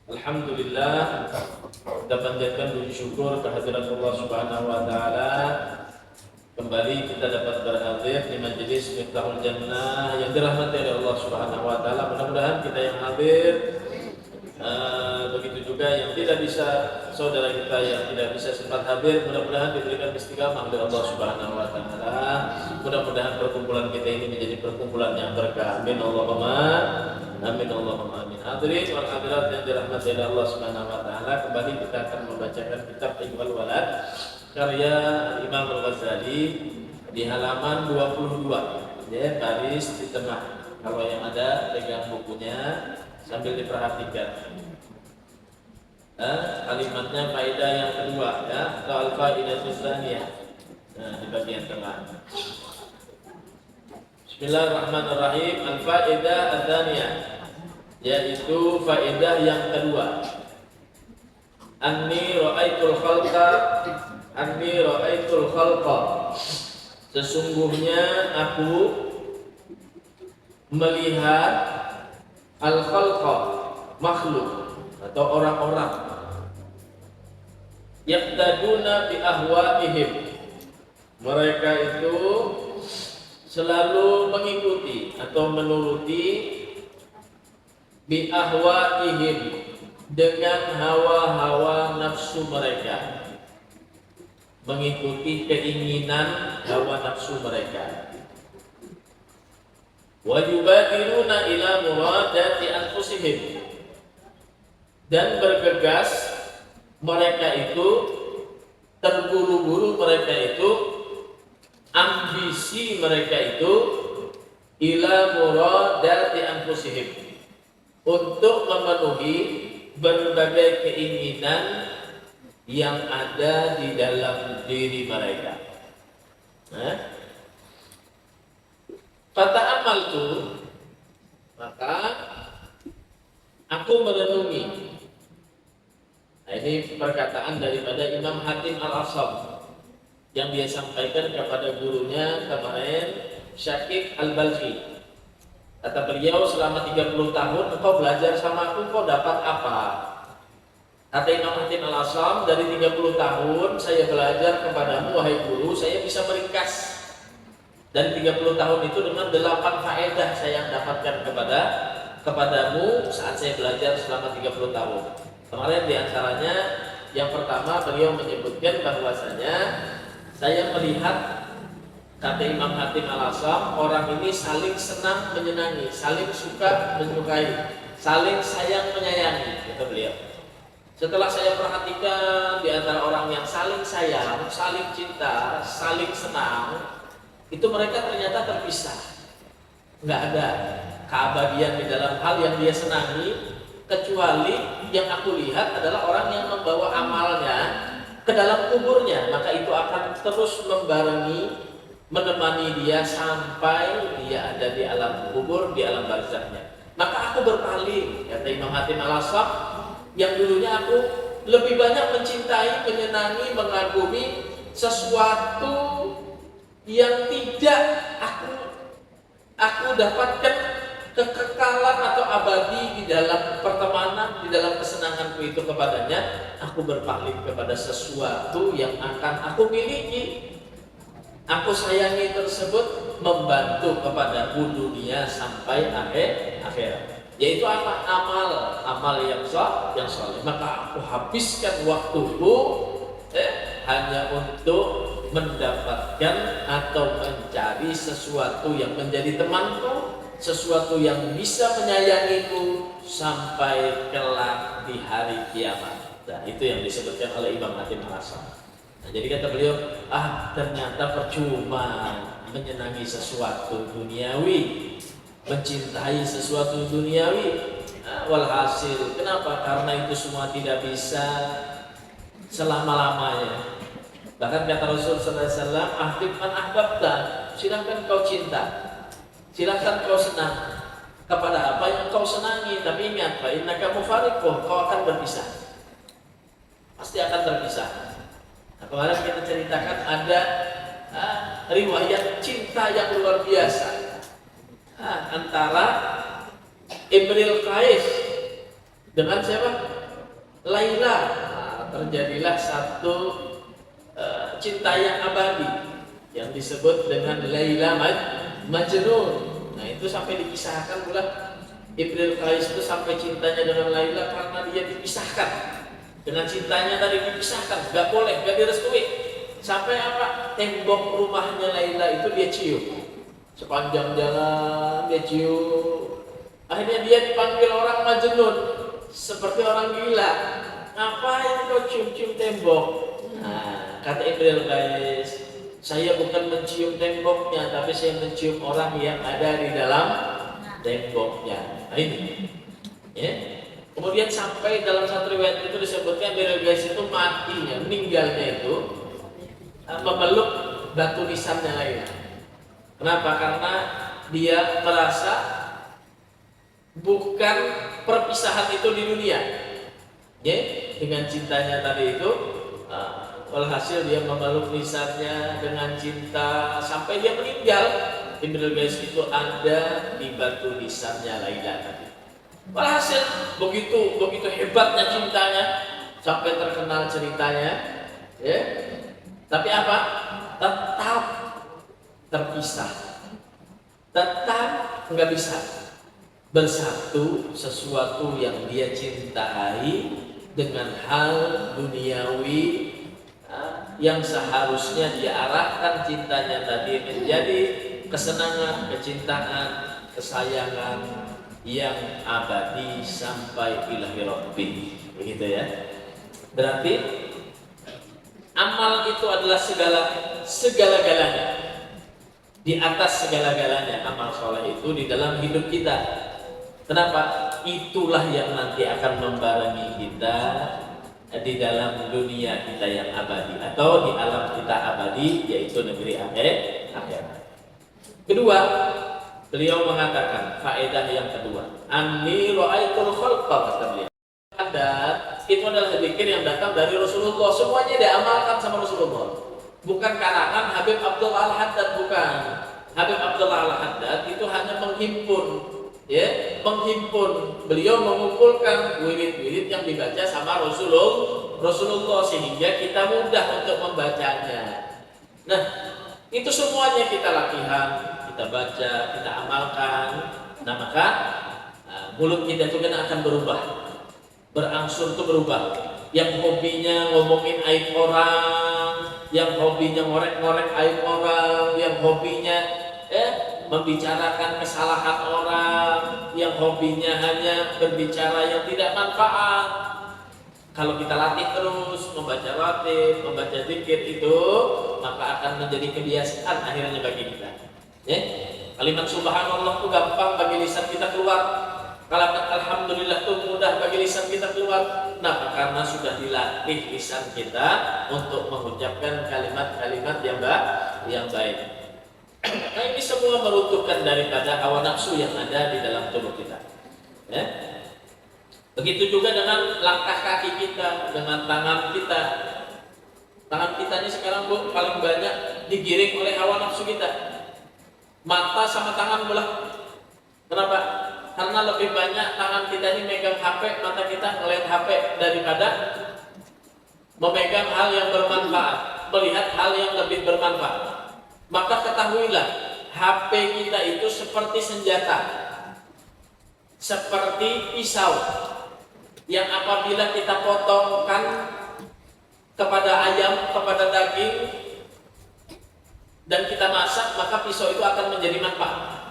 Alhamdulillah, kita panjatkan puji syukur kehadirat Allah Subhanahu wa taala. Kembali kita dapat berhadir di majelis Miftahul Jannah yang dirahmati oleh Allah Subhanahu wa taala. Mudah-mudahan kita yang hadir, begitu juga yang tidak bisa, saudara kita yang tidak bisa sempat hadir, mudah-mudahan diberikan istiqamah oleh Allah Subhanahu wa taala. Mudah-mudahan perkumpulan kita ini menjadi perkumpulan yang berkah. Amin Allahumma amin Allahumma amin. Hadirin wal hadirat yang dirahmati oleh Allah Subhanahu wa taala, kembali kita akan membacakan kitab Iqbal Walad karya Imam Al-Ghazali di halaman 22, ya, baris di tengah. Kalau yang ada pegang bukunya sambil diperhatikan. Kalimatnya faedah yang kedua, ya, atau al-faedatus tsaniyah. Nah, di bagian tengah. Bismillahirrahmanirrahim. Al-faedah ats-tsaniyah, yaitu faedah yang kedua. Anni ra'aitul khalqa. Sesungguhnya aku melihat al-khalqa, makhluk atau orang-orang, yaqtaduna bi ahwaihim. Mereka itu selalu mengikuti atau menuruti bi ahwaihim, dengan hawa-hawa nafsu mereka, mengikuti keinginan hawa nafsu mereka. Wa yubadiruna ila muradati anfusihim, dan bergegas mereka itu, terburu-buru mereka itu, ambisi mereka itu, ila muradati anfusihim, untuk memenuhi berbagai keinginan yang ada di dalam diri mereka. Kata amal itu, maka aku merenungi. Nah, ini perkataan daripada Imam Hatim Al-Asam yang dia sampaikan kepada gurunya kemarin, Syakib Al-Balkhi. Kata beliau, selama 30 tahun engkau belajar sama aku, engkau dapat apa? Kata Imam Hatim Al-Asam, dari 30 tahun saya belajar kepadamu, wahai guru, saya bisa meringkas dari 30 tahun itu dengan 8 faedah saya yang dapatkan kepadamu saat saya belajar selama 30 tahun. Kemarin diantaranya, yang pertama beliau menyebutkan bahwasanya saya melihat, kata Imam Hatim Al-Asam, orang ini saling senang menyenangi, saling suka menyukai, saling sayang menyayangi, kata beliau. Setelah saya perhatikan di antara orang yang saling sayang, saling cinta, saling senang, itu mereka ternyata terpisah. Nggak ada keabadian di dalam hal yang dia senangi, kecuali yang aku lihat adalah orang yang membawa amalnya ke dalam kuburnya, maka itu akan terus membarengi, menemani dia sampai dia ada di alam kubur, di alam barzahnya. Maka aku berpaling, kata Imam Hatim Al-Asam, yang dulunya aku lebih banyak mencintai, menyenangi, mengagumi sesuatu yang tidak aku dapatkan kekekalan atau abadi di dalam pertemanan, di dalam kesenanganku itu kepadanya. Aku berpaling kepada sesuatu yang akan aku miliki, aku sayangi tersebut, membantu kepada dunia sampai akhirat. Yaitu apa? Amal yang saleh. Maka aku habiskan waktuku hanya untuk mendapatkan atau mencari sesuatu yang menjadi temanku, sesuatu yang bisa menyayangiku sampai kelak di hari kiamat. Nah, itu yang disebutkan oleh Imam Hatim Al-Asam. Nah, jadi kata beliau, ternyata percuma menyenangi sesuatu duniawi, mencintai sesuatu duniawi. Walhasil, kenapa? Karena itu semua tidak bisa selama-lamanya. Bahkan kata Rasul sallallahu alaihi wasallam, ahbib man ahbabta, silahkan kau cinta, silahkan kau senang kepada apa yang kau senangi, tapi ingat, fa innaka mufariquh, kau akan berpisah, pasti akan terpisah. Nah, kemarin kita ceritakan ada riwayat cinta yang luar biasa antara Imrul Qais dengan siapa? Laila. Nah, terjadilah satu cinta yang abadi yang disebut dengan Laila Majnun. Nah, itu sampai dipisahkan pula. Imrul Qais itu sampai cintanya dengan Laila karena dia dipisahkan. Dengan cintanya tadi dipisahkan, gak boleh, gak direstui. Sampai apa? Tembok rumahnya Laila itu dia cium. Sepanjang jalan dia cium. Akhirnya dia dipanggil orang Majnun, seperti orang gila. Apa yang kau cium-cium tembok? Nah, kata Imrul Qais, saya bukan mencium temboknya, tapi saya mencium orang yang ada di dalam temboknya. Nah, ini, ya. Kemudian sampai dalam satu riwayat itu disebutkan Imrul Qais itu matinya, meninggalnya itu memeluk batu nisannya Laila. Kenapa? Karena dia merasa bukan perpisahan itu di dunia, ya, dengan cintanya tadi itu. Walhasil dia memeluk nisannya dengan cinta sampai dia meninggal. Imrul Qais itu ada di batu nisannya Laila tadi. Walhasil begitu hebatnya cintanya sampai terkenal ceritanya, ya. Tapi apa? Tetap terpisah, tetap nggak bisa bersatu sesuatu yang dia cintai dengan hal duniawi yang seharusnya dia arahkan cintanya tadi menjadi kesenangan, kecintaan, kesayangan yang abadi sampai ilahi rabbi. Begitu ya. Berarti amal itu adalah segala-galanya. Di atas segala-galanya amal soleh itu di dalam hidup kita. Kenapa? Itulah yang nanti akan membarengi kita di dalam dunia kita yang abadi atau di alam kita abadi, yaitu negeri akhirat. Kedua, beliau mengatakan faedah yang kedua, anni ra'aitul khalqa, kata beliau. Itu adalah zikir yang datang dari Rasulullah, semuanya diamalkan sama Rasulullah. Bukan karangan Habib Abdullah Al-Haddad, bukan. Habib Abdullah Al-Haddad itu hanya menghimpun, ya, beliau mengumpulkan wirid-wirid yang dibaca sama Rasulullah sehingga kita mudah untuk membacanya. Nah, itu semuanya kita latihan, kita baca, kita amalkan. Nah, maka mulut kita itu kan akan berubah, berangsur itu berubah. Yang hobinya ngomongin aib orang, yang hobinya ngorek-ngorek aib orang, yang hobinya membicarakan kesalahan orang, yang hobinya hanya berbicara yang tidak manfaat. Kalau kita latih terus membaca zikir itu, maka akan menjadi kebiasaan akhirnya bagi kita. Ya? Kalimat subhanallah itu gampang bagi lisan kita keluar. Kalimat alhamdulillah itu mudah bagi lisan kita keluar. Nah, karena sudah dilatih lisan kita untuk mengucapkan kalimat-kalimat yang baik. Nah, ini semua meruntuhkan daripada hawa nafsu yang ada di dalam tubuh kita. Ya? Begitu juga dengan langkah kaki kita, dengan tangan kita. Tangan kita ini sekarang paling banyak digiring oleh hawa nafsu kita. Mata sama tangan belah. Kenapa? Karena lebih banyak tangan kita ini megang HP, mata kita ngelihat HP daripada memegang hal yang bermanfaat, melihat hal yang lebih bermanfaat. Maka ketahuilah, HP kita itu seperti senjata, seperti pisau yang apabila kita potongkan kepada ayam, kepada daging, dan kita masak, maka pisau itu akan menjadi manfaat.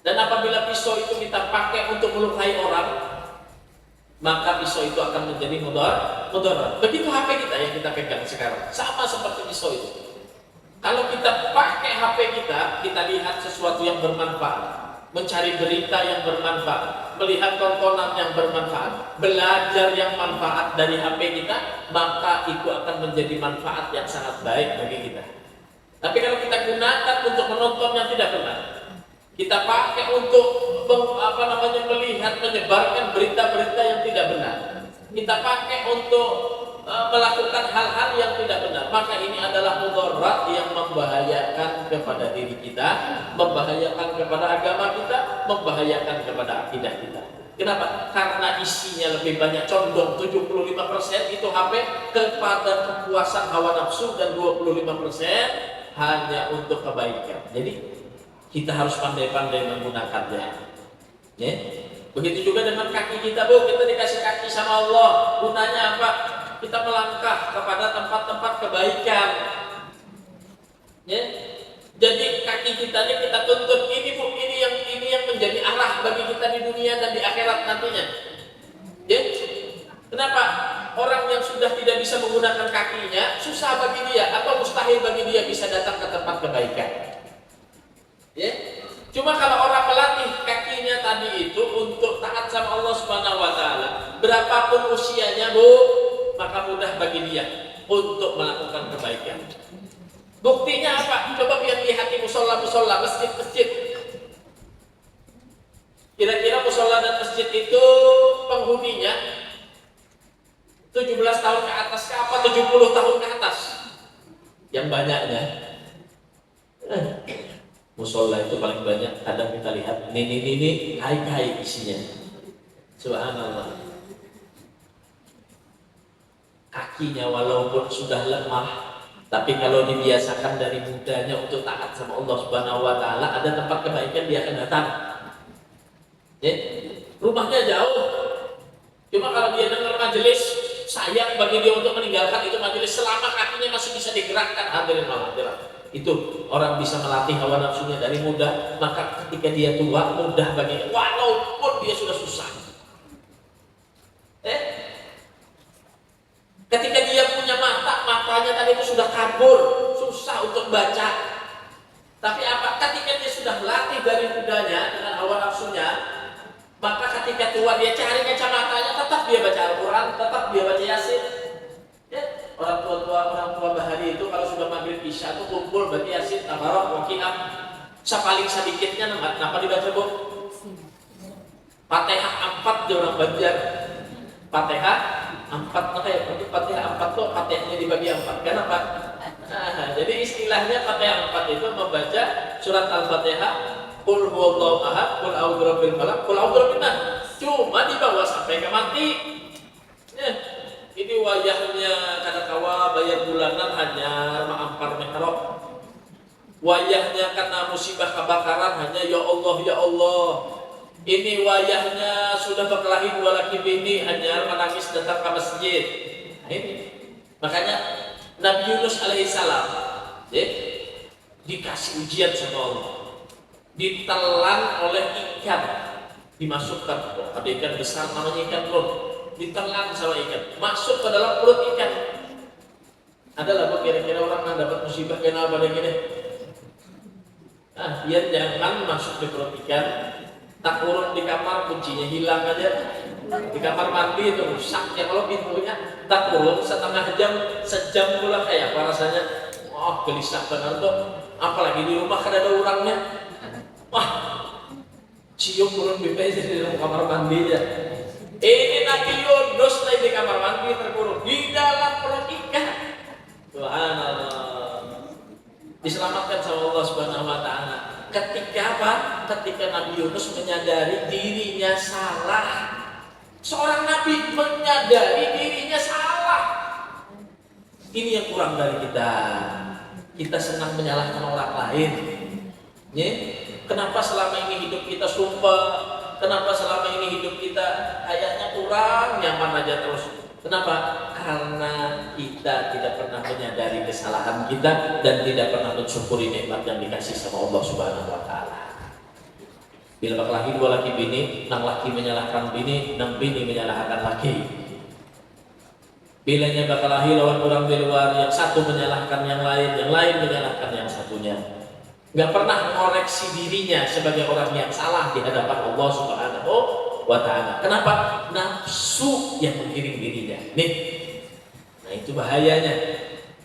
Dan apabila pisau itu kita pakai untuk melukai orang, maka pisau itu akan menjadi mudarat. Begitu HP kita yang kita pegang sekarang, sama seperti pisau itu. Kalau kita pakai HP kita lihat sesuatu yang bermanfaat, mencari berita yang bermanfaat, melihat tontonan yang bermanfaat, belajar yang manfaat dari HP kita, maka itu akan menjadi manfaat yang sangat baik bagi kita. Tapi kalau kita gunakan untuk menonton yang tidak benar, kita pakai untuk melihat, menyebarkan berita-berita yang tidak benar, kita pakai untuk melakukan hal-hal yang tidak benar, maka ini adalah mudarat yang membahayakan kepada diri kita, membahayakan kepada agama kita, membahayakan kepada akidah kita. Kenapa? Karena isinya lebih banyak, condong 75% itu HP kepada kepuasan hawa nafsu dan 25% hanya untuk kebaikan. Jadi kita harus pandai-pandai menggunakannya. Ya. Begitu juga dengan kaki kita, Bu. Kita dikasih kaki sama Allah. Gunanya apa? Kita melangkah kepada tempat-tempat kebaikan. Ya. Jadi kaki kita ini kita tuntut, ini Bu, ini yang menjadi arah bagi kita di dunia dan di akhirat nantinya. Ya. Kenapa? Orang yang sudah tidak bisa menggunakan kakinya, susah bagi dia atau mustahil bagi dia bisa datang ke tempat kebaikan. Ya. Cuma kalau orang melatih kakinya tadi itu untuk taat sama Allah Subhanahu wa taala, berapapun usianya, Bu, maka mudah bagi dia untuk melakukan kebaikan. Buktinya apa? Coba lihat di musola-musola, masjid-masjid. Kira-kira musola dan masjid itu penghuninya 17 tahun ke atas ke apa 70 tahun ke atas? Yang banyaknya musola itu paling banyak. Kadang kita lihat ini kai-kai isinya. Subhanallah. Kakinya walaupun sudah lemah, tapi kalau dibiasakan dari mudanya untuk taat sama Allah Subhanahu wa taala, ada tempat kebaikan dia akan datang. Ya, rumahnya jauh. Cuma kalau dia dengar majelis, sayang bagi dia untuk meninggalkan itu majelis selama kakinya masih bisa digerakkan. Hadirin Allah. Itu orang bisa melatih hawa nafsunya dari muda, maka ketika dia tua mudah baginya walaupun dia sudah susah. Ketika dia punya matanya tadi itu sudah kabur, susah untuk baca. Tapi apa? Ketika dia sudah melatih dari mudanya dengan hawa nafsunya, maka ketika tua dia cari kacamatanya, tetap dia baca Al-Quran, tetap dia baca Yasin. Ya, orang tua bahari itu kalau sudah maghrib isya itu kumpul baca Yasin, Tabarok, Waqi'ah. Paling sedikitnya kenapa dibaca, Bu? Fatihah 4 dia orang Banjar. Fatihah 4, makanya Fatihah 4 tuh Fatihahnya dibagi 4. Kenapa? Nah, jadi istilahnya Fatihah 4 itu membaca surat Al-Fatihah, Qul huwallahu ahad, Qul a'udzu birabbil falaq, Qul a'udzu birabbin nas. Cuma dibawa sampai ke mati. Ya, ini wayahnya kadakawa bayar bulanan hanya ma'ampar mihrab. Wayahnya karena musibah kebakaran hanya ya Allah ya Allah. Ini wayahnya sudah berkelahi 2 laki bini hanya menangis datang ke masjid. Nah, ini makanya Nabi Yunus alaihissalam dikasih ujian sama Allah, ditelan oleh ikan, dimasukkan, ada ikan besar namanya ikan ron, ditelan sama ikan, masuk ke dalam perut ikan. Adalah kira-kira orang yang dapat musibah kena pada gini. Nah, dia jangan masuk ke perut ikan. Tak kurung di kamar, kuncinya hilang aja. Di kamar mandi itu rusak ya kalau pintunya. Tak kurung sejam pula kayak apa rasanya. Wah, gelisah benar tuh. Apalagi di rumah kan ada orangnya. Wah, cium kurung bebek di dalam kamar mandi ya. Ini Nabi Yunus lagi di kamar mandi terkurung di dalam perut ikan. Subhanallah. Diselamatkan sama Allah Subhanahu wa taala. Ketika apa? Ketika Nabi Yunus menyadari dirinya salah. Seorang Nabi menyadari dirinya salah. Ini yang kurang dari kita. Kita senang menyalahkan orang lain. Ya? Kenapa selama ini hidup kita sumpah? Kenapa selama ini hidup kita kayaknya kurang nyaman aja terus? Kenapa? Karena kita tidak pernah menyadari kesalahan kita dan tidak pernah mensyukuri nikmat yang dikasih sama Allah Subhanahu wa taala. Bila berkelahi 2 laki bini, nang laki menyalahkan bini, nang bini menyalahkan laki. Bilanya berkelahi lawan orang di luar, yang satu menyalahkan yang lain menyalahkan yang satunya. Gak pernah mengoreksi dirinya sebagai orang yang salah di hadapan Allah Subhanahu wa ta'ala. Kenapa? Nafsu yang menggiring dirinya. Nih, nah itu bahayanya.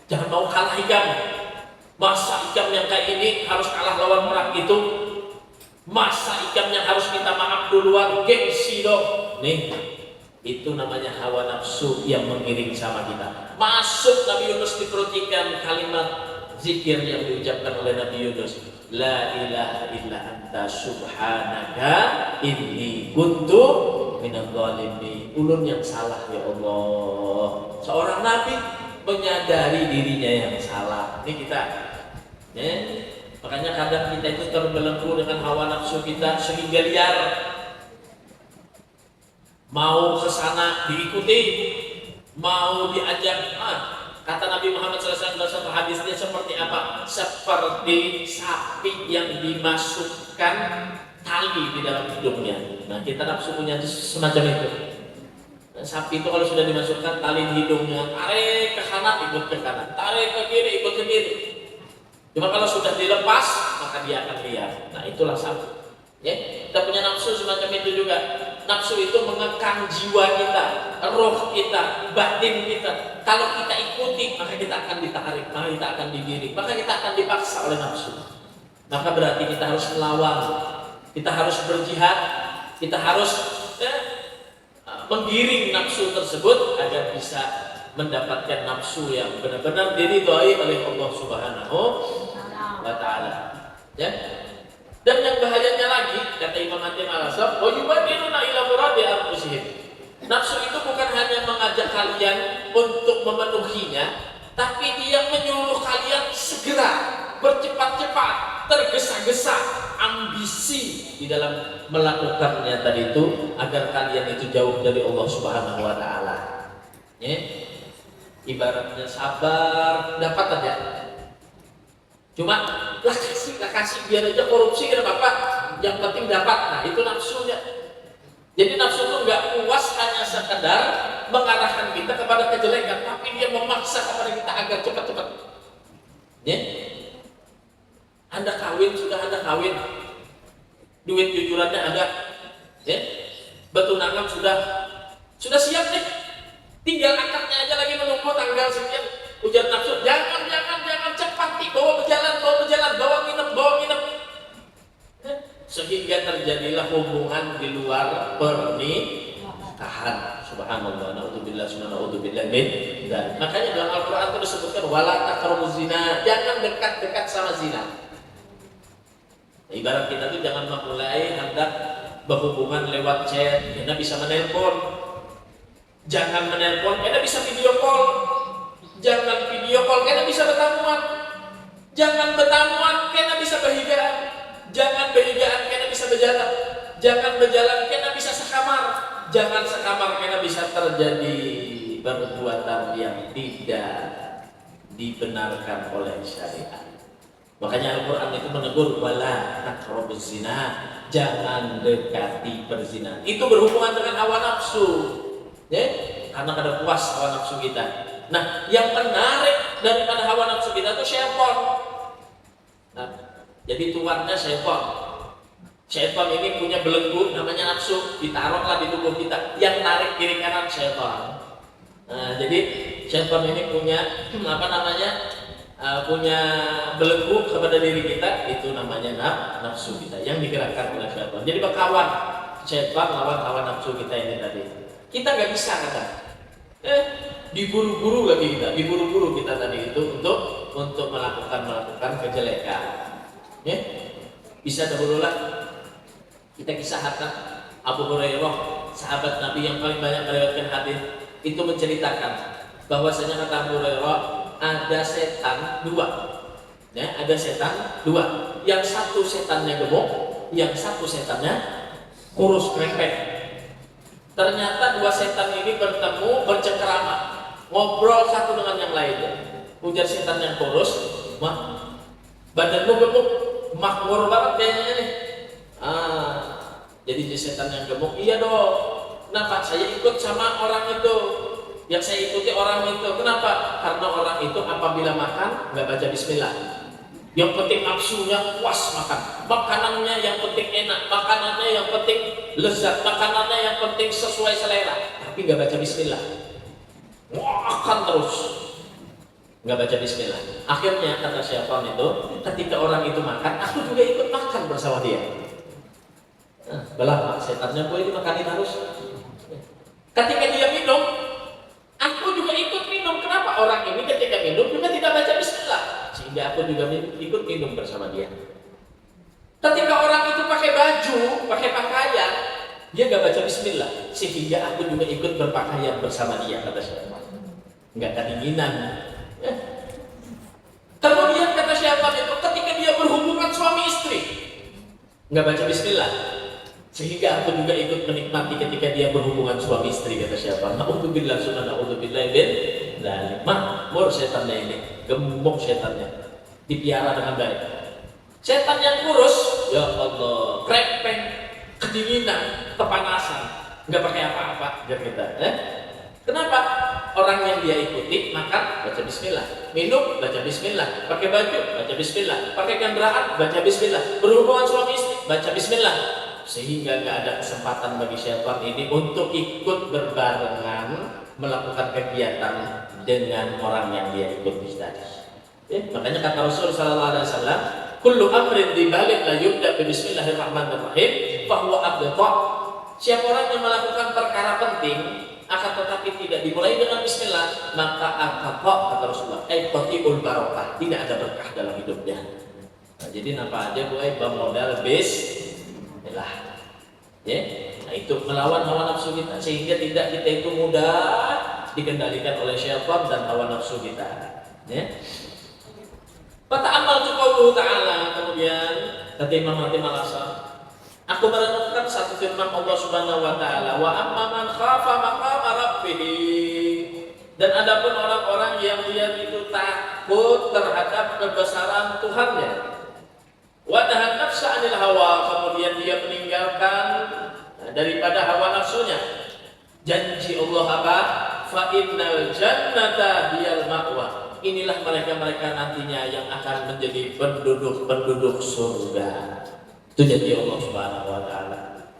Jangan mau kalah hikam. Masa hikam yang kayak ini harus kalah lawan orang itu? Masa hikam yang harus minta maaf duluan? Gengsi dong. Nih, itu namanya hawa nafsu yang mengiring sama kita. Masuk Nabi Yunus di perut ikan, kalimat zikir yang diucapkan oleh Nabi Yunus. La ilaha illa anta subhanaka inni kuntu wa minadh dhalimin. Ulun yang salah ya Allah. Seorang nabi menyadari dirinya yang salah. Ini kita ya. Makanya kadang kita itu terbelenggu dengan hawa nafsu kita sehingga liar. Mau ke sana diikuti, mau diajak. Kata Nabi Muhammad SAW dalam satu hadisnya seperti apa? Seperti sapi yang dimasukkan tali di dalam hidungnya. Nah, kita nafsu punya semacam itu. Nah, sapi itu kalau sudah dimasukkan tali di hidungnya, tarik ke kanan ikut ke kanan, tarik ke kiri ikut ke kiri. Cuma kalau sudah dilepas, maka dia akan liar. Nah, itulah sapi. Ya, kita punya nafsu semacam itu juga. Nafsu itu mengekang jiwa kita, roh kita, batin kita. Kalau kita ikuti, maka kita akan ditarik, maka kita akan digiring, maka kita akan dipaksa oleh nafsu. Maka berarti kita harus melawan, kita harus berjihad, kita harus menggiring nafsu tersebut agar bisa mendapatkan nafsu yang benar-benar diridhoi oleh Allah Subhanahu wa Ta'ala. Ya. Dan yang bahayanya lagi, kata Imam Hatim Al-Asab, wa yubadiruna ila muradi anfusihim. Nafsu itu bukan hanya mengajak kalian untuk memenuhinya, tapi dia menyuruh kalian segera, bercepat-cepat, tergesa-gesa, ambisi di dalam melakukannya tadi itu agar kalian itu jauh dari Allah Subhanahu wa Ta'ala. Ya. Ibaratnya sabar, dapat aja. Cuma lah kasih biar aja korupsi kira apa, yang penting dapat. Nah, itu nafsunya. Jadi nafsu itu nggak puas hanya sekedar mengarahkan kita kepada kejelekan, tapi dia memaksa kepada kita agar cepat-cepat. Ya? Anda kawin, sudah Anda kawin, duit jujurannya ada, ya? Betunangan sudah siap nih, tinggal akadnya aja lagi menunggu tanggal sekian. Ujar nafsu, jangan cepat nih, bawa berjalan, bawa nginep. Sehingga terjadilah hubungan di luar pernikahan. Subhanallah, naudzubillah min dzalik. Makanya dalam Al-Qur'an itu disebutkan wala taqrabuz zina, jangan dekat-dekat sama zina. Ibarat kita tuh jangan memulai hendak berhubungan lewat chat, karena bisa menelpon. Jangan menelpon, karena bisa video call. Jangan video call, karena bisa bertamuan. Jangan bertamuan, karena bisa berhigaan. Jangan berhigaan, karena bisa berjalan. Jangan berjalan, karena bisa sekamar. Jangan sekamar, karena bisa terjadi perbuatan yang tidak dibenarkan oleh syariat. Makanya Al-Quran itu menegur wala taqrabuz zina, jangan dekati perzinahan. Itu berhubungan dengan hawa nafsu, ya? Karena kada puas hawa nafsu kita. Nah, yang menarik daripada hawa nafsu kita itu syaitan. Nah, jadi tuannya syaitan. Syaitan ini punya belenggu namanya nafsu, ditaruhlah di tubuh kita. Yang narik kiri kanan syaitan. Nah, jadi syaitan ini punya punya belenggu kepada diri kita, itu namanya nafsu kita yang digerakkan oleh syaitan. Jadi berkawan syaitan lawan hawa nafsu kita ini tadi. Kita nggak bisa kata. Diburu-buru kita tadi itu untuk melakukan kejelekan. Ya? Bisa dahululah kita kisahkan Abu Hurairah, sahabat Nabi yang paling banyak meriwayatkan hadis, itu menceritakan bahwasanya kata Abu Hurairah ada setan dua. Ya, ada setan dua. Yang satu setannya gemuk, yang satu setannya kurus krempek. Ternyata dua setan ini bertemu, bercengkerama, ngobrol satu dengan yang lainnya. Ujar setan yang kurus, "Mah, badanmu gemuk, makmur banget kayaknya nih." Jadi setan yang gemuk, "Iya dong. Kenapa? Saya ikut sama orang itu. Yang saya ikuti orang itu. Kenapa? Karena orang itu apabila makan nggak baca bismillah. Yang penting nafsunya puas makan. Makanannya yang penting enak, makanannya yang penting lezat, makanannya yang penting sesuai selera. Tapi nggak baca bismillah. Makan terus, nggak baca bismillah. Akhirnya kata syaitan itu, ketika orang itu makan, aku juga ikut makan bersama dia. Belah setannya boleh dimakanin harus. Ketika dia minum, aku juga ikut minum. Kenapa? Orang ini ketika minum juga tidak baca bismillah, sehingga aku juga ikut minum bersama dia. Ketika orang itu pakai baju, pakai pakaian, Dia nggak baca bismillah, sehingga aku juga ikut berpakaian bersama dia, kata syaitan. Nggak kedinginan. Ya. Kemudian kata syaitan itu, ketika dia berhubungan suami istri, nggak baca bismillah, sehingga aku juga ikut menikmati ketika dia berhubungan suami istri, kata syaitan. Na'udzubillah sunna na'udzubillah bin dzalik. Makmur syaitannya ini, gembok syaitannya, dipiara dengan baik. Setan yang kurus, ya Allah, krepeng, kedinginan, kepanasan, nggak pakai apa-apa, biar kita. Kenapa? Orang yang dia ikuti makan baca bismillah, minum baca bismillah, pakai baju baca bismillah, pakai kendaraan baca bismillah, berhubungan suami istri baca bismillah, sehingga nggak ada kesempatan bagi syaitan ini untuk ikut berbarengan melakukan kegiatan dengan orang yang dia ikuti tadi. Makanya kata Rasul sallallahu alaihi wasallam, kullu amrin dibalik la yubda bi bismillahirrahmanirrahim fa huwa abta. Siapa orang yang melakukan perkara penting akan tetapi tidak dimulai dengan bismillah, maka abta, kata Rasulullah, qati'ul barakah, tidak ada berkah dalam hidupnya. Nah, jadi napa aja boy bermodal bismillah. Ya. Nah, itu melawan hawa nafsu kita sehingga tidak kita itu mudah dikendalikan oleh syaitan dan hawa nafsu kita. Ya. Fata'ammal qauluhu ta'ala, kemudian kata Imam Hatim Al-Asam, aku merenungkan satu firman Allah Subhanahu wa taala, wa amma man khafa maqama rabbih, dan adapun orang-orang yang dia itu takut terhadap kebesaran Tuhannya, wa nahan nafsa 'anil hawa, kemudian dia meninggalkan daripada hawa nafsunya, janji Allah apa? Fa innal jannata hiyal ma'wa. Inilah mereka-mereka nantinya yang akan menjadi penduduk surga. Itu jadi Allah Subhanahu wa taala.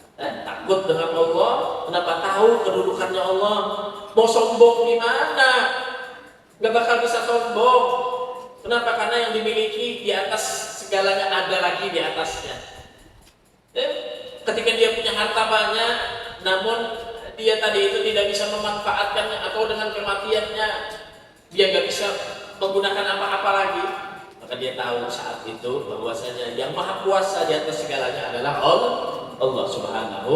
Takut dengan Allah, kenapa? Tahu kedudukannya Allah. Mau sombong di mana? Enggak bakal bisa sombong. Kenapa? Karena yang dimiliki di atas segalanya ada lagi di atasnya. Ketika dia punya harta banyak, namun dia tadi itu tidak bisa memanfaatkannya, atau dengan kematiannya dia nggak bisa menggunakan apa-apa lagi, maka dia tahu saat itu bahwasanya yang maha kuasa di atas segalanya adalah Allah Subhanahu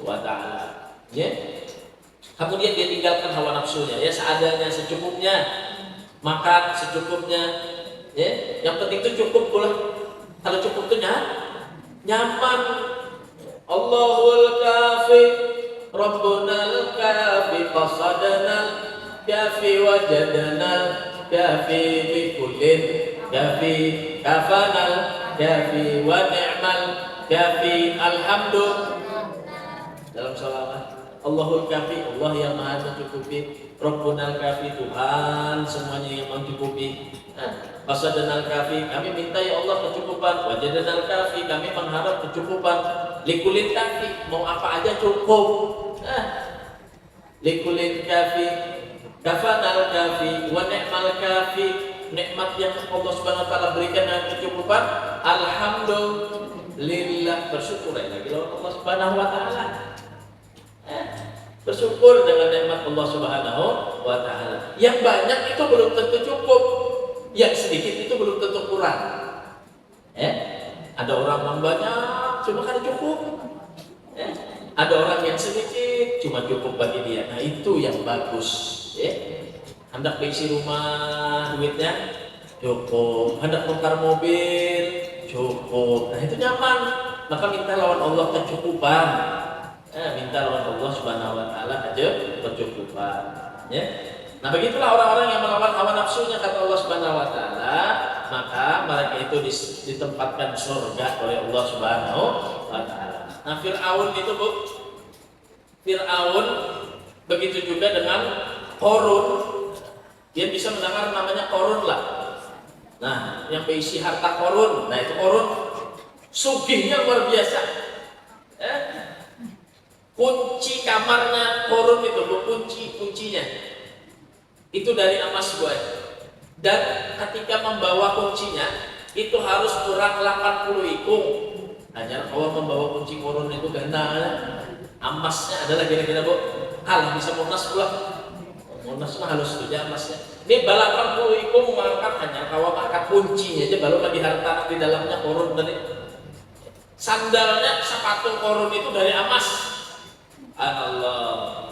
wa taala. Ya. Kemudian dia tinggalkan hawa nafsunya, ya, seadanya, secukupnya, makan secukupnya, ya. Yang penting itu cukup pula. Kalau cukup itu nyaman. Allahul kafi, Rabbunal kafi, qasadana kafi, wajadana kafi, bikullin kafi, kafanal kafi, wa ni'mal kafi, alhamdulillah. Dalam sholawat, Allahul kafi, Allah yang maha mencukupi, Rabbunal kafi, Tuhan semuanya yang mencukupi. Qasadanal kafi, kami minta ya Allah kecukupan, wajadanal kafi, kami mengharap kecukupan, likulin kafi, mau apa aja cukup. Likulin kafi, kafanal kafi, wa ni'mal kafi, nikmat yang Allah Subhanahu wa taala berikan dengan kecukupan, alhamdulillah, bersyukur lagi Allah Subhanahu wa taala. Bersyukur dengan nikmat Allah Subhanahu wa taala. Yang banyak itu belum tentu cukup, yang sedikit itu belum tentu kurang. Ada orang yang banyak cuma kan cukup. Ada orang yang sedikit cuma cukup bagi dia. Nah, itu yang bagus. Hendak isi rumah duitnya cukup, hendak bongkar mobil cukup. Nah, itu nyaman. Maka minta lawan Allah kecukupan. Minta lawan Allah Subhanahu wa taala kecukupan. Ya. Nah, begitulah orang-orang yang melawan hawa nafsunya, kata Allah Subhanahu wa taala, maka mereka itu ditempatkan surga oleh Allah Subhanahu wa taala. Nah, Fir'aun itu, Bu. Fir'aun begitu juga dengan Qarun. Dia bisa mendengar namanya Qarun lah. Nah, yang berisi harta Qarun. Nah, itu Qarun sugihnya luar biasa. Kunci kamarnya Qarun itu, Bu, kuncinya itu dari emas, Bu. Dan ketika membawa kuncinya itu harus kurang 80 ikung. Hanya kalau membawa kunci Qarun itu ganda, emasnya adalah kira-kira, Bu, kalah bisa Monas pula. Monas mah halus saja emasnya. Ini 80 ikung mangkat, hanya kalau angkat kuncinya aja baru lagi harta di dalamnya Qarun tadi. Sandalnya, sepatu Qarun itu dari emas. Allah.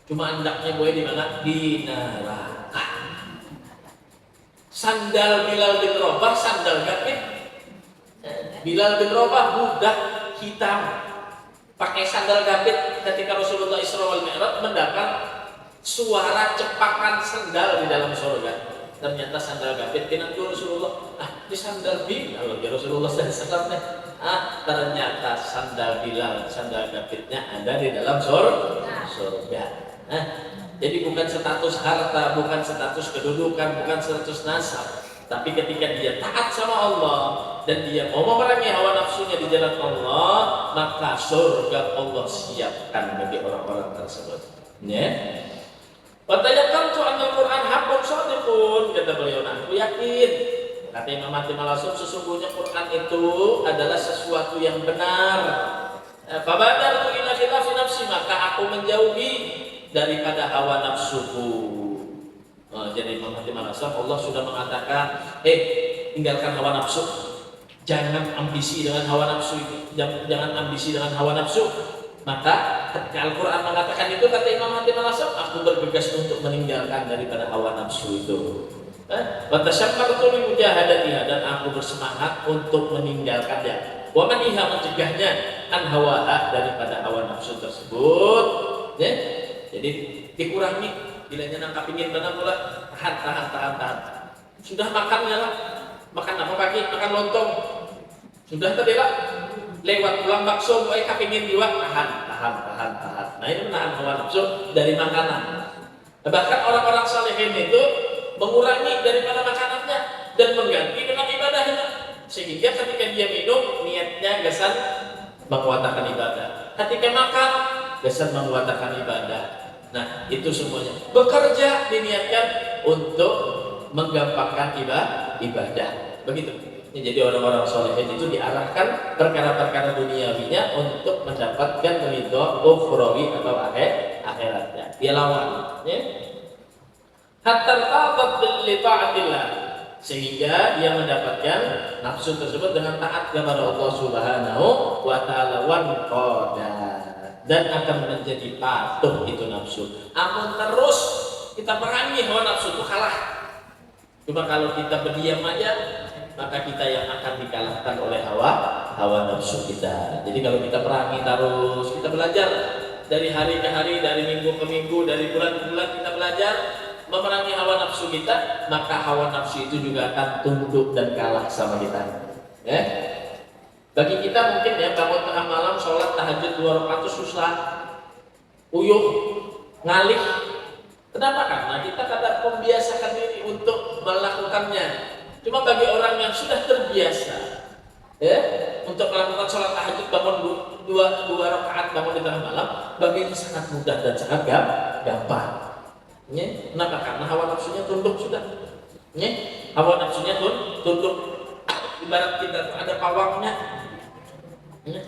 Cuma hendaknya boleh di mana? Di neraka. Sandal Bilal bin Rabah, sandal Gapit. Bilal bin Rabah budak hitam, pakai sandal Gapit. Ketika Rasulullah Isra wal Mi'raj mendapat suara cepakan sandal di dalam surga. Ternyata sandal Gapit pinangku Rasulullah. Ini sandal Bilal ya Rasulullah SAW. Ternyata sandal Bilal, sandal Gapitnya ada di dalam surga. Jadi bukan status harta, bukan status kedudukan, bukan status nasab, tapi ketika dia taat sama Allah dan dia mau memerangi hawa nafsunya di jalan Allah, maka surga Allah siapkan bagi orang-orang tersebut. Ya. Watayaqantu anna al-Qur'an haqqun shadiqun, kata beliau. Aku yakin, kata Imam Hatim Al-Asam, sesungguhnya Quran itu adalah sesuatu yang benar. Fabadartu ila khilafi nafsi, maka aku menjauhi daripada hawa nafsuku. Jadi Imam Hatim Al-Asam, Allah sudah mengatakan, tinggalkan hawa nafsu, jangan ambisi dengan hawa nafsu itu, jangan ambisi dengan hawa nafsu. Maka ketika Al-Quran mengatakan itu, kata Imam Hatim Al-Asam, aku bergegas untuk meninggalkan daripada hawa nafsu itu. Watasyammar li mujahadatiha, dan aku bersemangat untuk meninggalkannya. Wa man iha, mencegahnya, an hawaha, daripada hawa nafsu tersebut. Ya? Jadi dikurangi, bila nangkap ingin benar pula, tahan. Sudah makan ya lah, makan apa pagi, makan lontong. Sudah tadi lah, lewat pulang bakso, kapingin juga, tahan. Nah ini menahan hawa nafsu dari makanan. Bahkan orang-orang salihin itu mengurangi daripada makanannya dan mengganti dengan ibadahnya, sehingga ketika dia minum, niatnya gesan menguatakan ibadah. Ketika makan, gesan menguatakan ibadah. Nah itu semuanya bekerja diniatkan untuk menggampangkan ibadah. Begitu. Jadi orang-orang solehin itu diarahkan perkara-perkara duniawinya untuk mendapatkan ridho ukhrawi atau akhiratnya. Dia lawan. Ya? Hatta tabat li ta'atillah, sehingga dia mendapatkan nafsu tersebut dengan taat kepada Allah Subhanahu wa taala wan qada, dan akan menjadi patuh itu nafsu. Amun terus kita perangi hawa nafsu itu kalah. Cuma kalau kita berdiam aja, maka kita yang akan dikalahkan oleh hawa nafsu kita. Jadi kalau kita perangi terus, kita belajar dari hari ke hari, dari minggu ke minggu, dari bulan ke bulan, kita belajar memerangi hawa nafsu kita, maka hawa nafsu itu juga akan tunduk dan kalah sama kita. Ya? Bagi kita mungkin ya, bangun tengah malam sholat tahajud 2 rakaat itu susah, uyuh, ngalih. Kenapa? Karena kita kadang membiasakan diri untuk melakukannya. Cuma bagi orang yang sudah terbiasa, ya, untuk melakukan sholat tahajud, bangun 2 rakaat, bangun di tengah malam, baginya sangat mudah dan sangat gampang. Ya, kenapa? Karena hawa nafsunya tunduk sudah. Ya, hawa nafsunya tunduk. Ibarat kita ada pawangnya. Ya,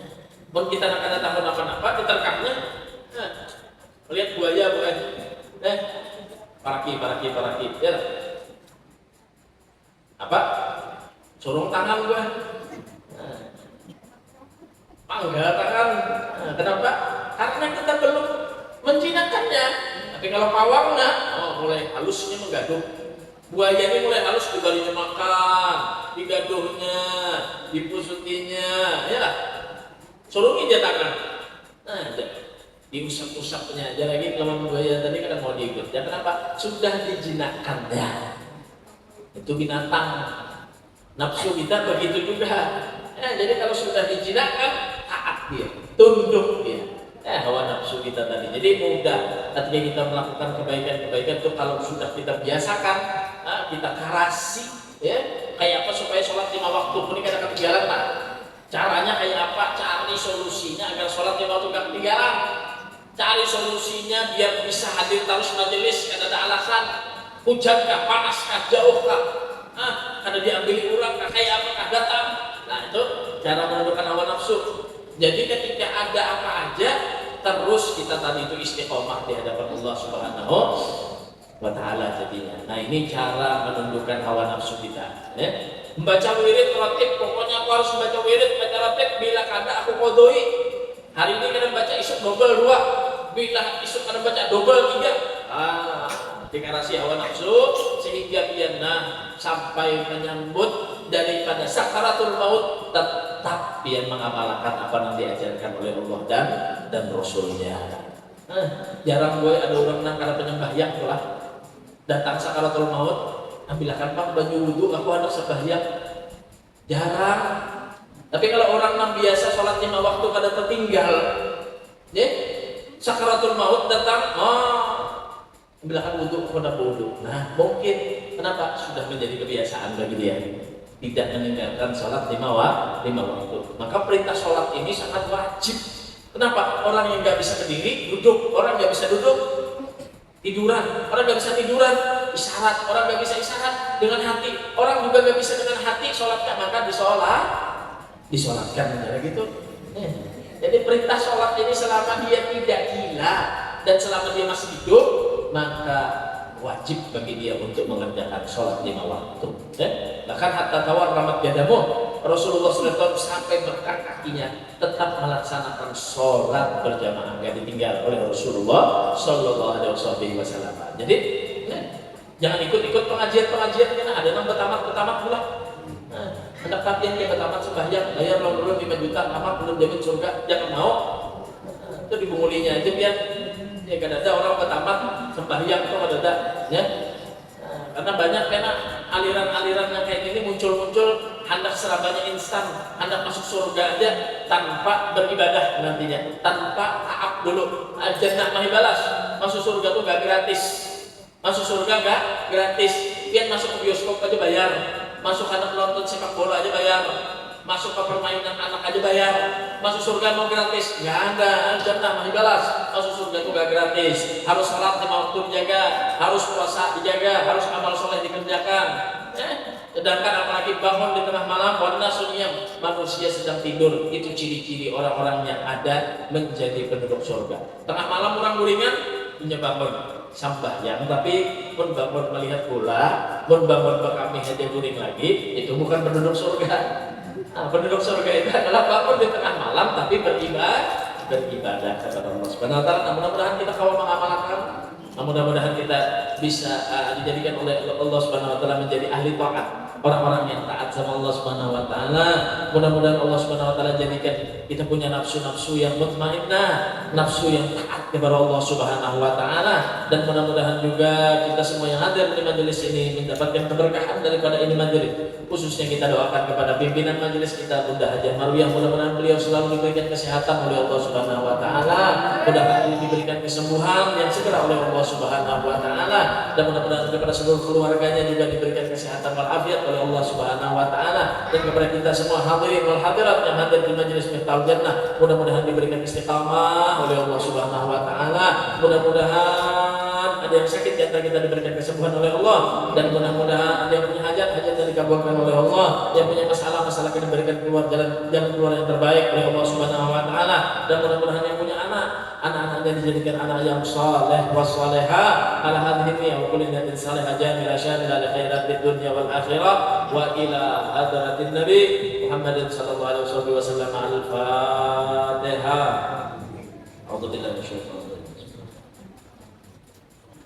pun kita nak ada tahu apa-apa, diterkamnya. Lihat buaya. Paraki. Ya. Apa? Sorong tangan gua. Panggal tangan. Kenapa? Karena kita belum menjinakkannya. Tapi kalau pawangnya, mulai halusnya menggaduh. Buaya ini mulai halus, dibalinya makan, digaduhnya, dipusutinya, ya. Sorongin aja tangan. Diusap-usapnya aja lagi. Kalau buaya tadi kan mau diikut. Ya kenapa? Sudah dijinakkannya. Itu binatang. Nafsu kita begitu juga. Jadi kalau sudah dijinakkan, taat dia, tunduk dia. Hawa nafsu kita tadi. Jadi mudah ketika kita melakukan kebaikan itu, kalau sudah kita biasakan, kita karasi, ya. Kayak apa supaya sholat 5 waktu pun tidak ketinggalan, Pak. Caranya kayak apa? Cari solusinya agar sholat 5 waktu tidak ketinggalan. Cari solusinya biar bisa hadir terus majelis, kada ada alasan. Hujan kah, panas kah, jauh kah? Kada diambil orang kah, kayak apa kah, datang. Nah itu cara menundukkan hawa nafsu. Jadi ketika ada apa aja, terus kita tadi itu istiqomah di hadapan Allah Subhanahu wa taala jadinya. Nah ini cara menundukkan hawa nafsu kita. Ya. Membaca wirid ratib, pokoknya aku harus membaca wirid, baca ratib, bila kada aku qodoi. Hari ini kadang baca isuk double 2, bila isuk kadang baca double 3. Deklarasi hawa nafsu sehingga dia sampai menyambut daripada sakaratul maut tetap dia mengamalkan apa yang diajarkan oleh Allah dan Rasulnya. Jarang gue ada orang karena penyembahyang lah datang sakaratul maut, ambilkan Pak baju wudhu aku hendak sembahyang. Jarang. Tapi kalau orang yang biasa sholat 5 waktu kada tertinggal, ya, sakaratul maut datang, ambilkan wudhu, aku hendak wudhu. Nah, mungkin kenapa sudah menjadi kebiasaan bagi dia tidak meninggalkan sholat 5 waktu. Maka perintah sholat ini sangat wajib. Kenapa? Orang yang nggak bisa berdiri duduk, orang nggak bisa duduk tiduran, orang nggak bisa tiduran isyarat, orang nggak bisa isyarat dengan hati, orang juga nggak bisa dengan hati sholatnya, maka disolatkan gitu. Jadi perintah sholat ini selama dia tidak gila dan selama dia masih hidup, maka wajib bagi dia untuk mengerjakan sholat 5 waktu. Bahkan hatta tawar ramat yadamu, Rasulullah SAW sampai berkat kakinya tetap melaksanakan sholat berjamaah, nggak ditinggal oleh Rasulullah SAW. Jadi jangan ikut-ikut pengajian karena ada yang bertamat pula. Hendak tapian dia bertamat sembahyang, bayar lalu 5 juta, tamat belum jamin surga, jangan mau. Itu dibungulinya itu biar ya kada ada orang bertamat sembahyang itu kada ada, ya. Karena banyak aliran-aliran yang kayak gini muncul hendak serabanya instan, hendak masuk surga aja tanpa beribadah nantinya, tanpa taat dulu. Jannah mahi balas, masuk surga tuh gak gratis. Masuk surga gak gratis. Biar masuk ke bioskop aja bayar, masuk anak nonton sepak bola aja bayar, masuk ke permainan anak aja bayar. Masuk surga mau gratis? Nggak ada. Jannah mahi balas. Masuk surga itu gak gratis. Harus salat 5 waktu dijaga, harus puasa dijaga, harus amal soleh dikerjakan. Sedangkan apalagi bangun di tengah malam, warna sunniyam, manusia sedang tidur. Itu ciri-ciri orang-orang yang ada menjadi penduduk surga. Tengah malam orang guringan, punya bangun sambahyang, tapi pun bangun melihat bola, pun bangun kami aja guring lagi, itu bukan penduduk surga. Penduduk surga itu adalah bangun di tengah malam tapi beribadah kepada Allah Subhanahu wa taala. Mudah-mudahan kita kalau mengamalkan, mudah-mudahan kita bisa dijadikan oleh Allah Subhanahu wa taala menjadi ahli taat, orang-orang yang taat sama Allah Subhanahu wa taala. Mudah-mudahan Allah Subhanahu wa taala jadikan kita punya nafsu-nafsu yang mutmainnah, nafsu yang taat kepada Allah Subhanahu wa taala, dan mudah-mudahan juga kita semua yang hadir di majelis ini mendapatkan keberkahan daripada ini majelis. Khususnya kita doakan kepada pimpinan majelis kita Bunda Hajah Marwiyah, mudah-mudahan beliau selalu diberikan kesehatan oleh Allah Subhanahu wa taala, mudah-mudahan diberikan kesembuhan yang segera oleh Allah Subhanahu wa taala, dan mudah-mudahan kepada seluruh keluarganya juga diberikan kesehatan walafiat oleh Allah Subhanahu wa taala, dan kepada kita semua hadirin wal hadirat yang hadir di majelis Miftahul Jannah, mudah-mudahan diberikan istiqamah oleh Allah Subhanahu wa taala. Mudah-mudahan ada yang sakit di antara kita diberikan kesembuhan oleh Allah, dan mudah-mudahan ada yang punya hajat dikabulkan oleh Allah, yang punya masalah diberikan jalan keluar yang terbaik oleh Allah Subhanahu wa taala, dan mudah-mudahan yang punya anak-anaknya dijadikan anak yang saleh wa salihah ala hadhihi wa kulli niyatin salihah jamila syamila li khairatid dunya wal akhirah wa ila hadratin nabi Muhammadin sallallahu alaihi wasallam. Al-Fatihah. A'udzu billahi minasyaitonir rajim.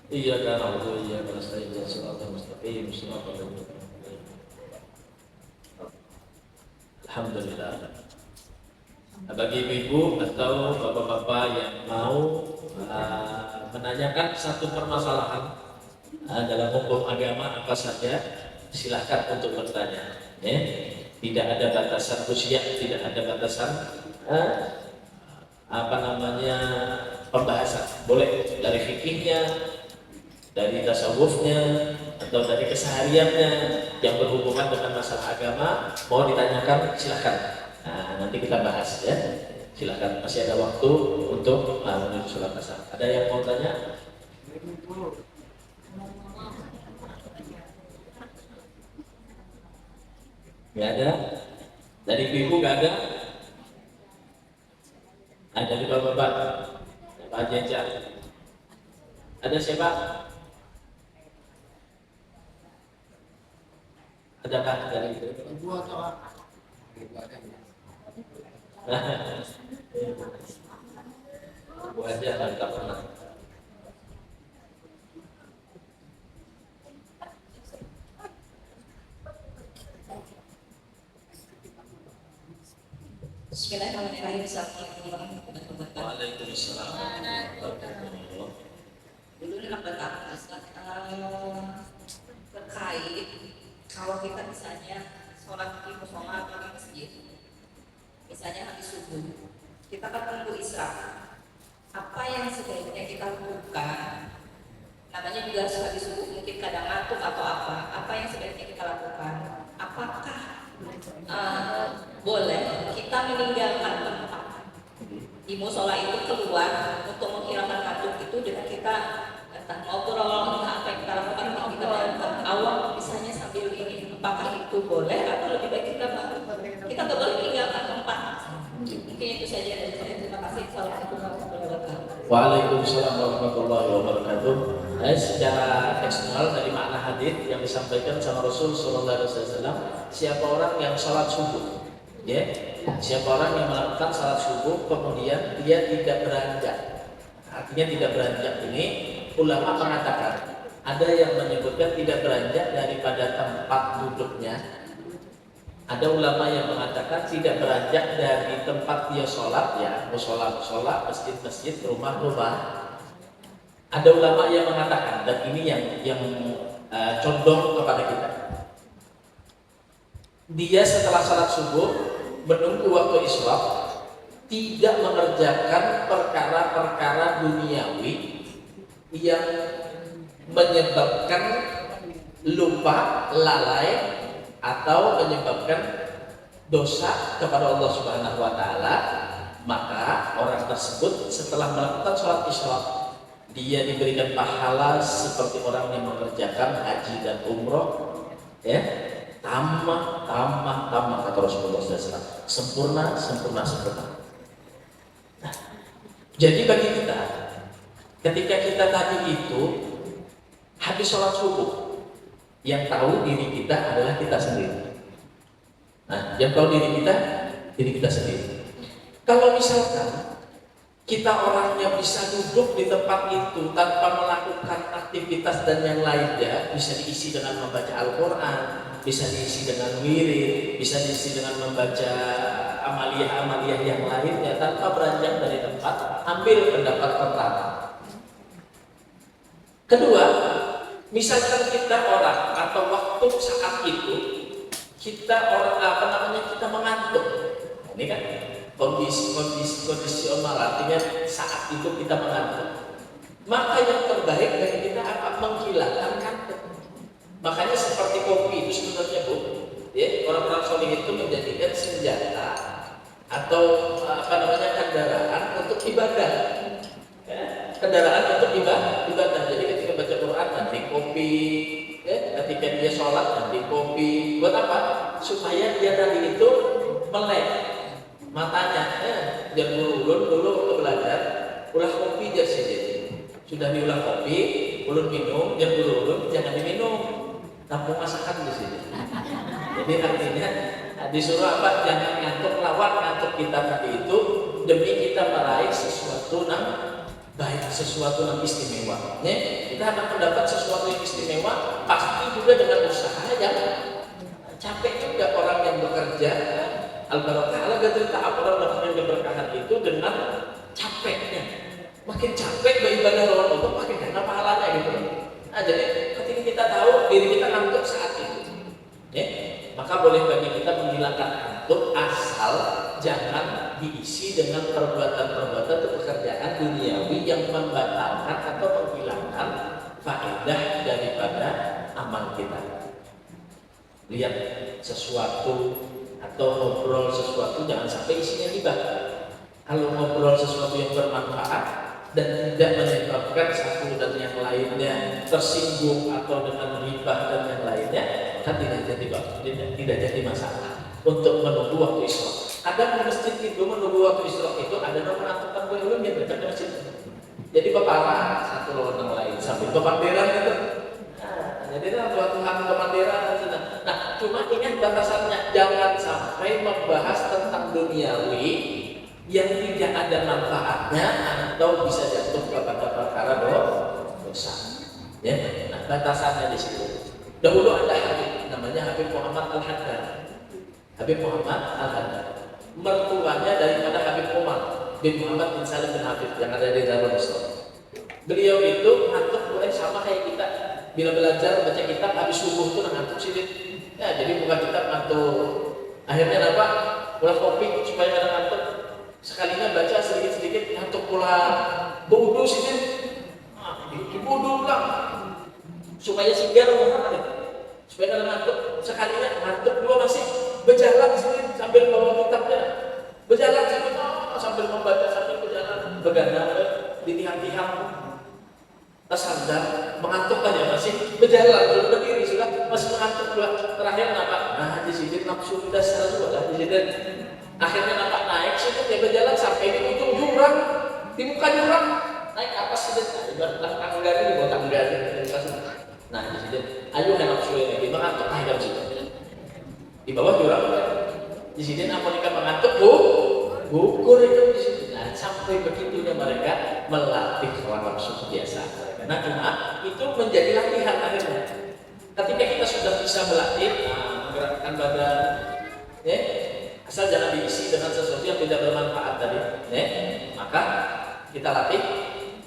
Iyyaka na'budu wa iyyaka nasta'in ihdinas siratal mustaqim siratal ladzina Alhamdulillah. Bagi ibu-ibu atau bapak-bapak yang mau menanyakan satu permasalahan dalam hukum agama apa saja, silahkan untuk bertanya. Tidak ada batasan usia, tidak ada batasan pembahasan. Boleh dari fikihnya, dari tasawufnya, atau dari kesehariannya yang berhubungan dengan masalah agama, mau ditanyakan silahkan. Nanti kita bahas ya. Silahkan, masih ada waktu untuk menuju sholat asar. Ada yang mau tanya? Nggak ada? Dari ibu nggak ada? Ada di bapak-bapak? Pak Jejar? Ada siapa? Adakah dari itu? Ibu atau apa? Wajah tak pernah. Bismillahirrahmanirrahim. Assalamualaikum warahmatullahi wabarakatuh. Waalaikumsalam. Dulu nak bertanya terkait kalau kita misalnya sholat di musola atau di masjid, misalnya habis subuh, kita kan menunggu isya. Apa yang sebaiknya kita lakukan? Namanya juga habis subuh, mungkin kadang ngantuk atau apa? Apa yang sebaiknya kita lakukan? Apakah boleh kita meninggalkan tempat di musola itu keluar untuk menghilangkan ngantuk itu dengan kita entah ngobrol, entah apa yang kita lakukan kalau kita awal misalnya sambil ini, apakah itu boleh atau lebih baik kita nggak boleh meninggalkan tempat? Mungkin itu saja dari saya. Terima kasih. Assalamualaikum warahmatullahi wabarakatuh. Waalaikumsalam warahmatullahi wabarakatuh. Secara tekstual dari makna hadis yang disampaikan sama Rasul Sallallahu Alaihi Wasallam, siapa orang yang sholat subuh, ya, siapa orang yang melakukan sholat subuh kemudian dia tidak beranjak, artinya tidak beranjak ini ulama mengatakan ada yang menyebutkan tidak beranjak daripada tempat duduknya. Ada ulama yang mengatakan tidak beranjak dari tempat dia sholat, ya, musola, masjid-masjid, rumah-rumah. Ada ulama yang mengatakan, dan ini yang condong kepada kita. Dia setelah sholat subuh menunggu waktu isyraq, tidak mengerjakan perkara-perkara duniawi yang menyebabkan lupa, lalai, atau menyebabkan dosa kepada Allah Subhanahu wa taala, maka orang tersebut setelah melakukan sholat isyraq dia diberikan pahala seperti orang yang mengerjakan haji dan umroh, ya, tamah kata Rasulullah SAW, sempurna. Nah, jadi bagi kita ketika kita tadi itu habis sholat subuh, yang tahu diri kita adalah kita sendiri. Nah, yang tahu diri kita sendiri. Kalau misalkan kita orangnya bisa duduk di tempat itu tanpa melakukan aktivitas dan yang lainnya, bisa diisi dengan membaca Al-Quran, bisa diisi dengan wirid, bisa diisi dengan membaca amaliyah-amaliyah yang lainnya tanpa beranjak dari tempat, ambil pendapat pertama. Kedua, misalkan kita orang atau waktu saat itu kita kita mengantuk, ini kan kondisional, artinya saat itu kita mengantuk, maka yang terbaik dari kita akan menghilangkan kantuk. Makanya seperti kopi itu sebenarnya, Bu, ya, orang-orang soleh itu menjadikan senjata atau kendaraan untuk ibadah, ya, kendaraan untuk ibadah. Jadi ketika baca Quran nanti kopi, ya, ketika dia sholat nanti kopi. Buat apa? Supaya dia tadi itu melek matanya, ya. Jangan dulu ke belajar, ulah kopi aja sih. Sudah diulah kopi, ulun minum, jangan diminum. Tampung masakan di sini. Jadi artinya disuruh apa? Jangan ngantuk, lawan ngantuk kita tadi itu demi kita meraih sesuatu yang baik, sesuatu yang istimewa. Ya, kita akan mendapat sesuatu yang istimewa pasti juga dengan usaha yang capek juga. Orang yang bekerja al-barakah ala gadrita, orang mendapatkan keberkahan itu dengan capeknya. Makin capek beribadah lawan Allah, makin kena pahalanya gitu. Nah, jadi ketika kita tahu diri kita ngantuk saat itu, ya, maka boleh bagi kita menghilangkan ngantuk asal jangan diisi dengan perbuatan-perbuatan atau pekerjaan duniawi yang membatalkan atau menghilangkan faedah daripada amal kita. Lihat sesuatu atau ngobrol sesuatu jangan sampai isinya ghibah. Kalau ngobrol sesuatu yang bermanfaat dan tidak menyebabkan satu dan yang lainnya tersinggung atau dengan ghibah dan yang lainnya, kan tidak jadi masalah untuk menunggu waktu isyraq. Ada di masjid itu menunggu waktu isyraq itu ada nomor angkutan belum yang dekat di masjid. Jadi bapak satu lawan yang lain sambil kemandiran gitu. Jadi Tuhan kemandiran. Nah, cuma ingat batasannya, jangan sampai membahas tentang duniawi yang tidak ada manfaatnya atau bisa jatuh kepada perkara dosa. Ya, nah, batasannya di situ. Dahulu ada Habib, namanya Habib Muhammad Al-Haddad. Habib Muhammad Al-Haddad, mertuanya daripada Habib Umar bin Muhammad bin Salim bin Habib yang ada di Darul Islam. Beliau itu ngantuk boleh sama kayak kita. Bila belajar baca kitab habis subuh itu ngantuk sidin. Ya, jadi buka kitab ngantuk. Akhirnya apa? Pulang kopi supaya ada ngantuk. Sekalinya baca sedikit-sedikit ngantuk pula. Berwudu sidin. Berwudu ulang. Supaya segar Muhammad. Supaya ada ngantuk. Sekalinya ngantuk dua masih berjalan sidin sambil bawa kitabnya. Berjalan sidin sambil membaca sambil berjalan begadang di tiang-tiang. Tersadar, mengantuk aja masih berjalan, belum berdiri sudah masih mengantuk pula. Terakhir nampak, nah di sini nafsu sudah seru lah di sini. Akhirnya nampak naik sini dia berjalan sampai di ujung jurang, di muka jurang naik atas sini. Tangga ini, bawa tangga ini. Nah di sini, ayo nafsu ini mengantuk aja di sini. Di bawah jurang, di sini apa nikah mengantuk gugur itu di sini. Nah, sampai begitunya mereka melatih hawa nafsu biasa. Nah, cuma itu menjadi latihan akhirnya. Ketika kita sudah bisa melatih, menggerakkan badan, ya, asal jangan diisi dengan sesuatu yang tidak bermanfaat tadi, ya, maka kita latih.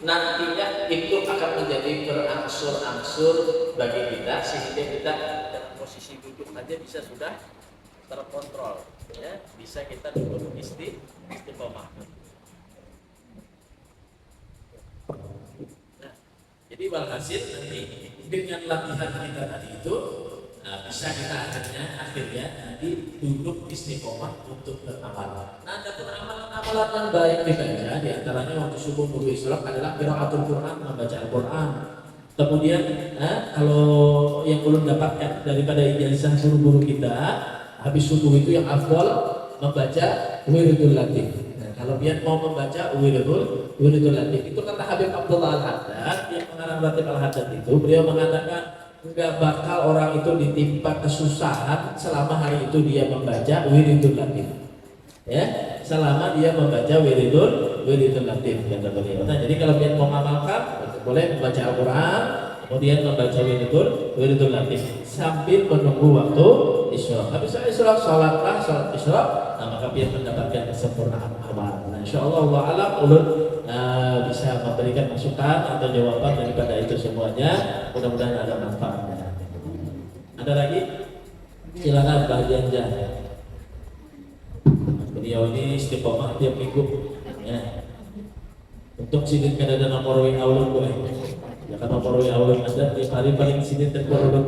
Nantinya itu akan menjadi berangsur-angsur bagi kita sehingga kita dalam posisi duduk aja bisa sudah terkontrol, ya, bisa kita duduk istiqomah. Jadi walhasil nanti dengan latihan kita tadi itu bisa kita akhirnya nanti duduk istiqomah untuk beramal. Nah, ada pun amalan-amalan yang baik dibaca, di antaranya waktu subuh wudu isyraq adalah qiraatul Quran, membaca Al-Quran. Kemudian kalau yang belum dapatkan daripada ijazah guru-guru kita, habis subuh itu yang afdal membaca wiridul latif. Kalau dia mau membaca wiridul latif itu kata Habib Abdullah Al-Haddad yang mengarang Latif Al-Haddad itu, beliau mengatakan enggak bakal orang itu ditimpa kesusahan selama hari itu dia membaca wiridul latif. Ya, selama dia membaca wiridul latif kata beliau. Nah, jadi kalau dia mau mengamalkan boleh membaca Al-Qur'an, kemudian membaca wiridul latif sambil menunggu waktu isyraq. Habis isyraq salat isyraq, nah, maka dia mendapatkan kesempurnaan amal. Nah, insyaallah Allah alam ulun bisa memberikan masukan atau jawaban daripada itu semuanya. Mudah-mudahan ada manfaatnya. Ada lagi? Silakan Pak Janja. Beliau ini istiqomah tiap minggu. Ya. Untuk sidin kada ada nomor WA ulun boleh. Ya kan nomor WA ulun ada tiap hari paling sidin tegur ulun.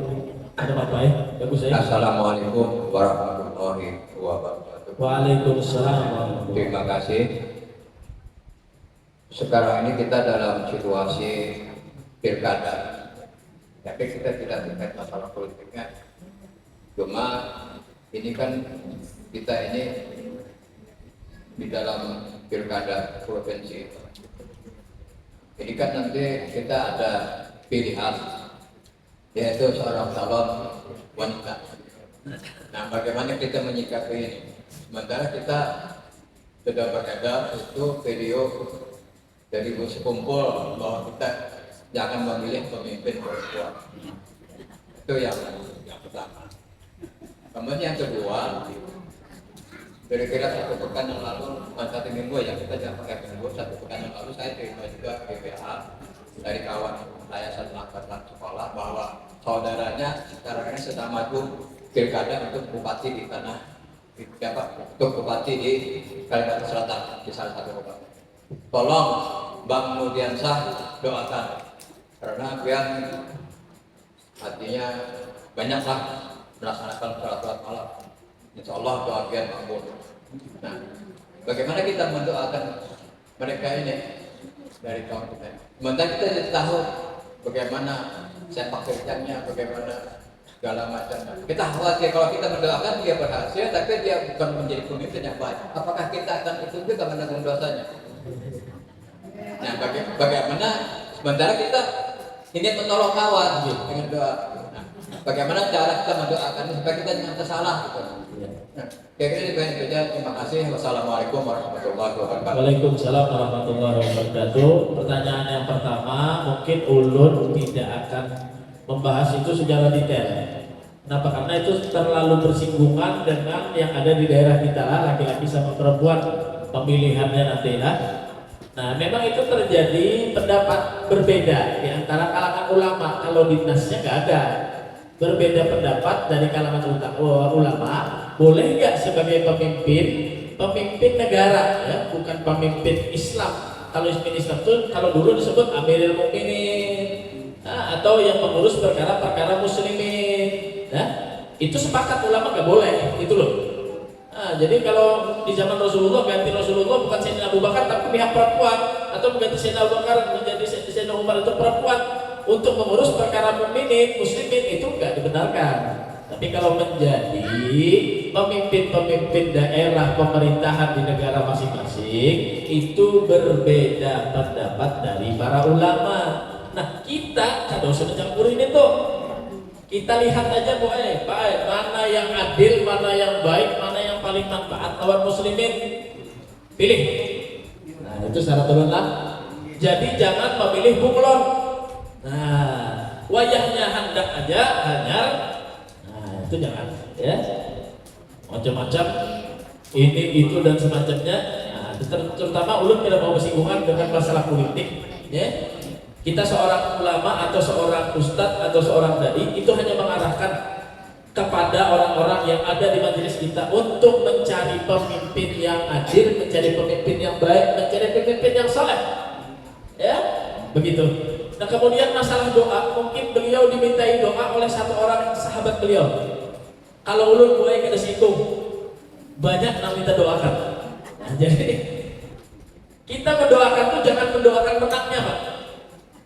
Ada apa ya? Bagus ya. Assalamualaikum warahmatullahi wabarakatuh. Waalaikumsalam. Terima kasih. Sekarang ini kita dalam situasi pilkada, tapi kita tidak terkait masalah politiknya. Cuma ini kan kita ini di dalam pilkada provinsi. Ini kan nanti kita ada pilihan, yaitu seorang calon wanita. Nah, bagaimana kita menyikapi ini? Sementara kita sudah beredar itu video dari sekumpul bahwa kita jangan memilih pemimpin perempuan. Itu yang pertama. Kemudian yang kedua, kira-kira satu pekan yang lalu, satu minggu ya, kita jangan pakai minggu, satu pekan yang lalu saya terima juga BPA dari kawan saya satu angkatan sekolah bahwa saudaranya sekarang ini sedang maju pilkada untuk bupati di untuk bupati di Kalimantan Selatan di salah satu kabupaten. Tolong Bang Nudiansyah doakan, karena biar artinya banyaklah melaksanakan sholat malam. Insya Allah doa biar makbul. Nah, bagaimana kita mendoakan mereka ini dari kawan kita? Sementara kita tidak tahu bagaimana sepak terjangnya, bagaimana segala macam. Kita khawatir kalau kita mendoakan dia berhasil, tapi dia bukan menjadi pemimpin yang baik. Apakah kita akan itu juga menanggung dosanya? Nah, bagaimana sementara kita ingin menolong kawan dengan doa. Nah, bagaimana cara kita mendoakan supaya kita jangan tersalah gitu. Nah, kira-kira dibanding saja. Terima kasih. Wassalamualaikum warahmatullahi wabarakatuh. Waalaikumsalam warahmatullahi wabarakatuh. Pertanyaan yang pertama, mungkin ulun tidak akan membahas itu secara detail. Kenapa? Karena itu terlalu bersinggungan dengan yang ada di daerah kita, laki-laki sama perempuan, pemilihannya nanti lah. Nah, memang itu terjadi pendapat berbeda di antara kalangan ulama. Kalau di nasnya nggak ada berbeda pendapat dari kalangan ulama. Boleh nggak sebagai pemimpin negara, ya, bukan pemimpin Islam. Kalau pemimpin Islam itu kalau dulu disebut Amirul Mukminin, nah, atau yang mengurus perkara-perkara muslimin. Nah, itu sepakat ulama nggak boleh, itu loh. Nah, jadi kalau di zaman Rasulullah ganti Rasulullah bukan Sayyidina Abu Bakar tapi pihak perempuan, atau mengganti Sayyidina Abu Bakar menjadi Sayyidina Umar itu perempuan untuk mengurus perkara muslimin itu nggak dibenarkan. Tapi kalau menjadi pemimpin daerah pemerintahan di negara masing-masing itu berbeda pendapat dari para ulama. Nah, kita kalau sudah campurin itu, kita lihat aja baik mana yang adil, mana yang baik, mana yang paling manfaat lawan muslimin, pilih. Nah, itu syarat ulama. Jadi jangan memilih bunglon. Nah, wayahnya hendak aja hanyar. Nah, itu jangan, ya. Macam-macam ini itu dan semacamnya. Nah, terutama ulun tidak mau bersinggungan dengan masalah politik, ya. Kita seorang ulama atau seorang ustadz atau seorang dai itu hanya mengarahkan kepada orang-orang yang ada di majelis kita untuk mencari pemimpin yang adil, mencari pemimpin yang baik, mencari pemimpin yang saleh, ya, begitu. Nah, kemudian masalah doa, mungkin beliau dimintai doa oleh satu orang sahabat beliau. Kalau ulun mulai ke situ banyak yang minta doakan. Nah, jadi kita mendoakan tuh jangan mendoakan menangnya, Pak.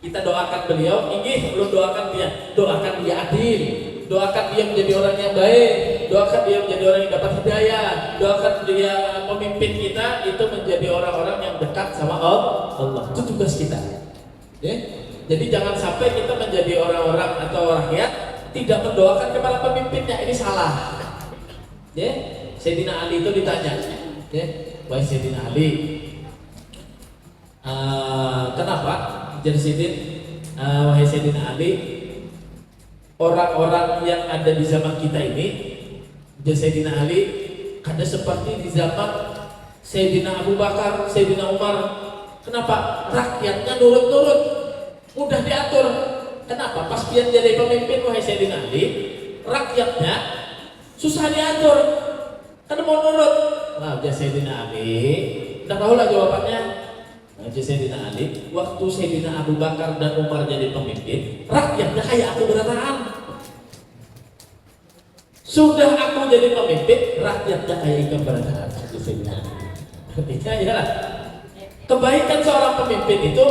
Kita doakan beliau, ingin ulun doakan dia adil, doakan dia menjadi orang yang baik, doakan dia menjadi orang yang dapat hidayah, doakan dia pemimpin kita itu menjadi orang-orang yang dekat sama Allah. Itu tugas kita, ya? Jadi jangan sampai kita menjadi orang-orang atau rakyat tidak mendoakan kepada pemimpinnya, ini salah, ya? Sayyidina Ali itu ditanya, ya, wahai Sayyidina Ali, kenapa? Jadi wahai Sayyidina Ali, orang-orang yang ada di zaman kita ini, Sayyidina Ali, ada seperti di zaman Sayyidina Abu Bakar, Sayyidina Umar. Kenapa? Rakyatnya nurut-nurut, mudah diatur. Kenapa? Pas dia jadi pemimpin, wahai Sayyidina Ali, rakyatnya susah diatur, kan mau nurut. Nah, Sayyidina Ali, udah tahu lah jawabannya. Sayyidina Ali, waktu Sayyidina Abu Bakar dan Umar jadi pemimpin, rakyatnya kayak aku berataan. Sudah aku jadi pemimpin, rakyatnya kayak ikan berataan. Sayyidina Ali. Iyalah. Kebaikan seorang pemimpin itu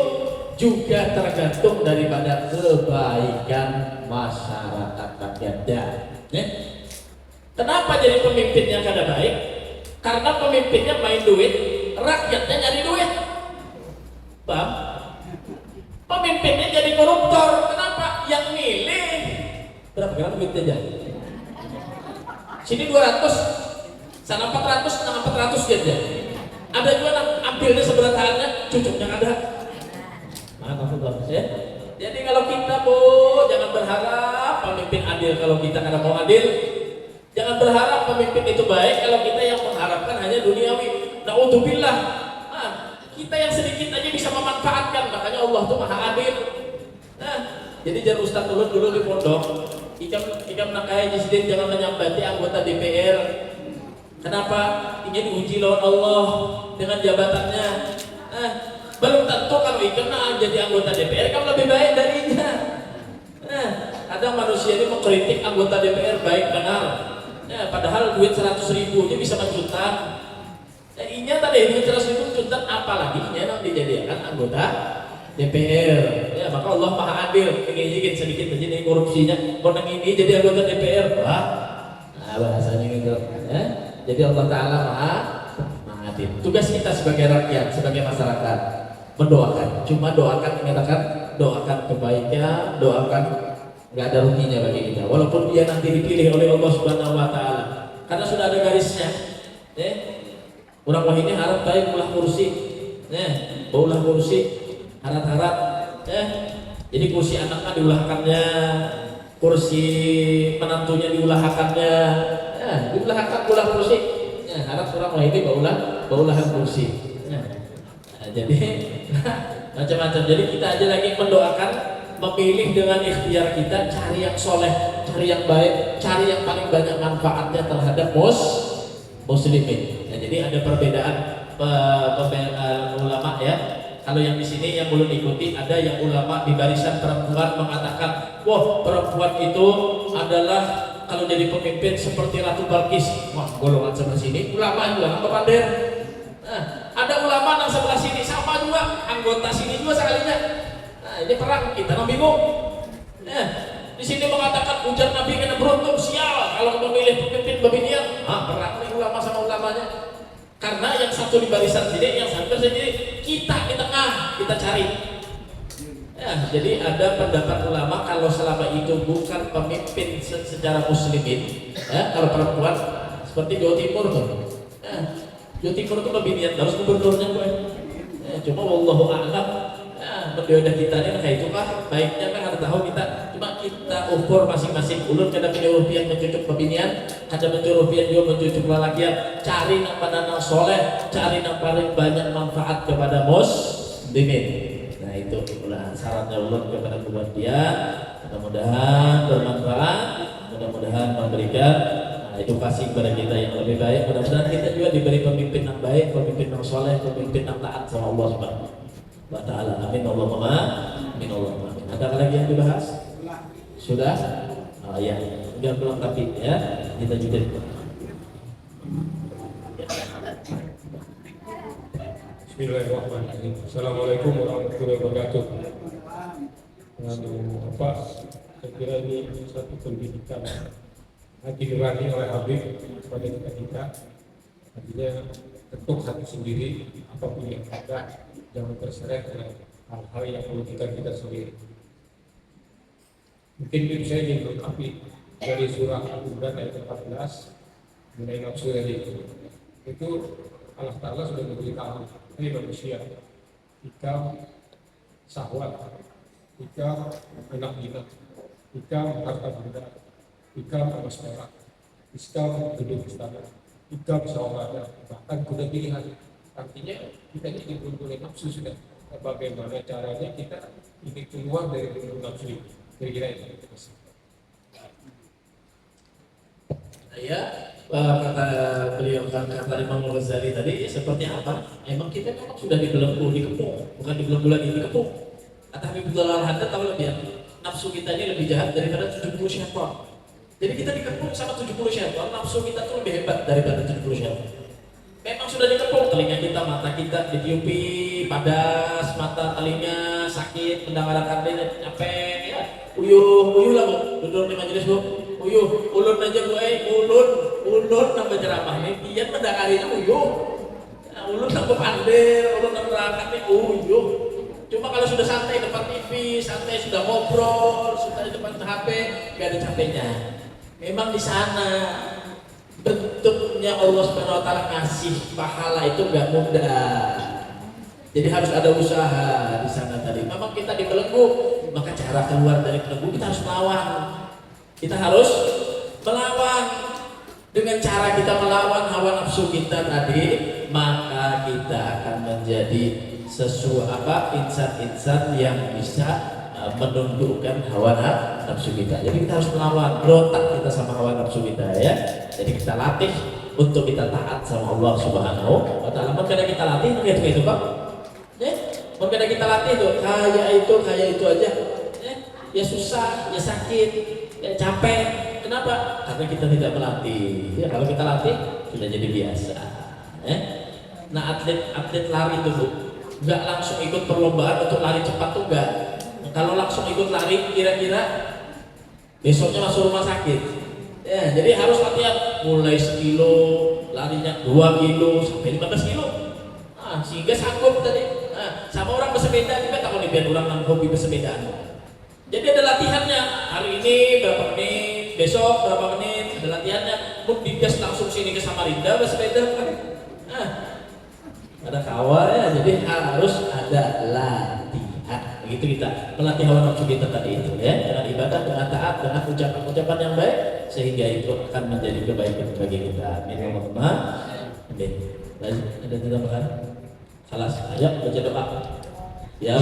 juga tergantung daripada kebaikan masyarakat rakyatnya. Kenapa jadi pemimpinnya kada baik? Karena pemimpinnya main duit, rakyatnya nyari duit. Bang, pemimpinnya jadi koruptor. Kenapa? Yang milih berapa gram duitnya jadi? Sini 200, sana 400, sana 400 dia. Ada juga ambilnya seberataannya, cucuknya ada. Maaf ya. Jadi kalau kita jangan berharap pemimpin adil kalau kita kada mau adil. Jangan berharap pemimpin itu baik kalau kita yang mengharapkan hanya duniawi. Naudzubillah. Kita yang sedikit aja bisa memanfaatkan, makanya Allah tuh maha adil. Nah, jadi jar Ustaz dulu di pondok, ikam nakai jisdin jangan menyambati anggota DPR. Kenapa? Ingin diuji lawan Allah dengan jabatannya. Nah, belum tentu kalau ikam jadi anggota DPR kamu lebih baik darinya. Nah, kadang manusia ini mengkritik anggota DPR baik benar. Nah, padahal duit 100.000 aja bisa menjuta. Inya tadi duit 100.000 juntan, apalagi inya dijadikan anggota DPR. Ya, maka Allah maha adil. Ingin sedikit aja nih korupsinya, koneng ini jadi anggota DPR. Wah, nah bahasanya gitu. Ya. Jadi Allah Taala maha adil. Tugas kita sebagai rakyat, sebagai masyarakat mendoakan. Cuma doakan, mengatakan doakan kebaikan, doakan nggak ada ruginya bagi kita. Walaupun dia nanti dipilih oleh Allah Subhanahu Wa Taala, karena sudah ada garisnya. Orang wah ini harap baik ulah kursi, ulah kursi, harap-harap, jadi kursi anaknya diulahkannya, kursi menantunya diulahkannya, diulahkan ulah kursi, harap orang wah ini baulah kursi. Jadi macam-macam. Jadi kita aja lagi mendoakan, memilih dengan ikhtiar kita, cari yang soleh, cari yang baik, cari yang paling banyak manfaatnya terhadap muslimin. Jadi ada perbedaan ulama ya. Kalau yang di sini yang belum ikuti, ada yang ulama di barisan perempuan mengatakan, wah perempuan itu adalah kalau jadi pemimpin seperti Ratu Balkis. Wah golongan sebelah sini ulama juga nggak pander. Ada ulama yang sebelah sini sama juga, anggota sini juga sekalinya. Ini perang kita nggak bingung. Di sini mengatakan ujar Nabi kena beruntung sial kalau memilih pemimpin babinian. Perang nih ulama sama ulamanya. Karena yang satu di barisan sini, yang satu sendiri, kita di tengah, kita cari. Jadi ada pendapat ulama kalau selama itu bukan pemimpin secara muslimin, kalau perempuan seperti Jawa Timur tuh. Jawa Timur itu babinian, harus gubernurnya gue. Cuma wallahu a'lam. Berdiodah kita ini kayak itu kah baiknya kan harus tahu kita, cuma kita ukur masing-masing. Ulun kadang menyuruh mencucuk pebinian, kadang menyuruh juga mencucuk lelakian. Cari yang pada nang soleh, cari yang paling banyak manfaat kepada muslimin. Nah itu itulah sarannya ulun kepada buat dia. Mudah-mudahan bermanfaat, mudah-mudahan memberikan edukasi kepada kita yang lebih baik. Mudah-mudahan kita juga diberi pemimpin yang baik, pemimpin yang soleh, pemimpin yang taat sama Allah Subhanahu wa Ta'ala. Amin Allahumma amin Allahumma amin. Ada lagi yang dibahas? Sudah? Ya, biar belum tapi ya kita juga. Bismillahirrahmanirrahim. Assalamualaikum warahmatullahi wabarakatuh. Saya kira ini satu pendidikan hati nurani oleh Habib kepada kita. Artinya ketuk hati sendiri, apapun yang ada jangan terseret dengan hal-hal yang merugikan kita sendiri. Mungkin itu saya ingin melengkapi dari surah Al-Imran ayat 14 mengenai nafsu tadi. Itu Allah Ta'ala sudah memberitahu, hai manusia, ikam syahwat, ikam anak jinak, ikam harta benda, ikam emas perak, ikam gedung istana, ikam sawada, bahkan kuda pilihan. Artinya kita ini dibunturin nafsu sudah. Bagaimana caranya kita ini keluar dari buntu nafsu ini? Kira-kira itu. Ya, kata beliau kata Imam Ghazali tadi seperti apa? Emang kita memang sudah dibelenggu, dikepung, bukan dibelenggu lagi, dikepung. Kata Habibullah Al-Haddad tahu lebih nafsu kita ini lebih jahat daripada 70 syaitan. Jadi kita dikepung sama 70 syaitan, nafsu kita tuh lebih hebat daripada 70 syaitan. Memang sudah dikepung telinga kita, mata kita ditiupi, padas, mata telinga sakit, pendengaran kita capek, ya. Uyuh lah bu, duduk di majelis bu, uyuh, ulun aja bu, ulun nambah ceramah nih, dia mendengarinya uyuh, ulun nambah pandir, ulun nambah berangkat nih, uyuh. Cuma kalau sudah santai depan TV, santai sudah ngobrol, sudah di depan HP, gak ada capeknya. Memang di sana bentuknya Allah Subhanahu wa Ta'ala ngasih pahala itu gak mudah. Jadi harus ada usaha di sana tadi. Memang kita dibelenggu, maka cara keluar dari belenggu kita harus melawan. Kita harus melawan. Dengan cara kita melawan hawa nafsu kita tadi, maka kita akan menjadi insan-insan yang bisa menundukkan hawa nafsu kita. Jadi kita harus melawan, berontak kita sama hawa nafsu kita ya. Jadi kita latih untuk kita taat sama Allah Subhanahu wa Ta'ala. Maka kita latih itu Pak. Maka kita latih tuh kayak itu aja. Ya susah, ya sakit, ya capek. Kenapa? Karena kita tidak melatih. Ya kalau kita latih sudah jadi biasa. Nah atlet lari itu Bu, nggak langsung ikut perlombaan untuk lari cepat tuh enggak. Kalau langsung ikut lari kira-kira besoknya masuk rumah sakit. Ya, jadi harus latihan mulai 1 kilo, larinya 2 kilo sampai 15 kilo. Sehingga sanggup tadi. Sama orang bersepeda juga tak boleh biar orang hobi bersepeda. Jadi ada latihannya. Hari ini berapa menit, besok berapa menit, ada latihannya. Mau digas langsung sini ke Samarinda, ke sepeda kan? Nah, ada kawal ya, jadi harus ada latihan. Begitu kita melatih hawa nafsu kita tadi itu ya, dengan ibadah, dengan taat, dengan ucapan-ucapan yang baik, sehingga itu akan menjadi kebaikan bagi kita. Amin. Amin. Ada tambahan? Salah. Ayo baca doa. Ya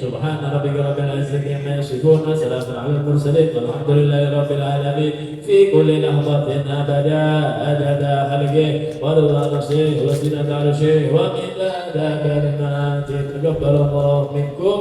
Subhana rabbika rabbil izzati amma yasifun wa salamun alal mursalin walhamdulillahi rabbil alamin fi kulli lahzatin abada adada khalqihi wa ridha nafsihi wa zinata arshihi wa midada kalimatihi taqabbalallahu minkum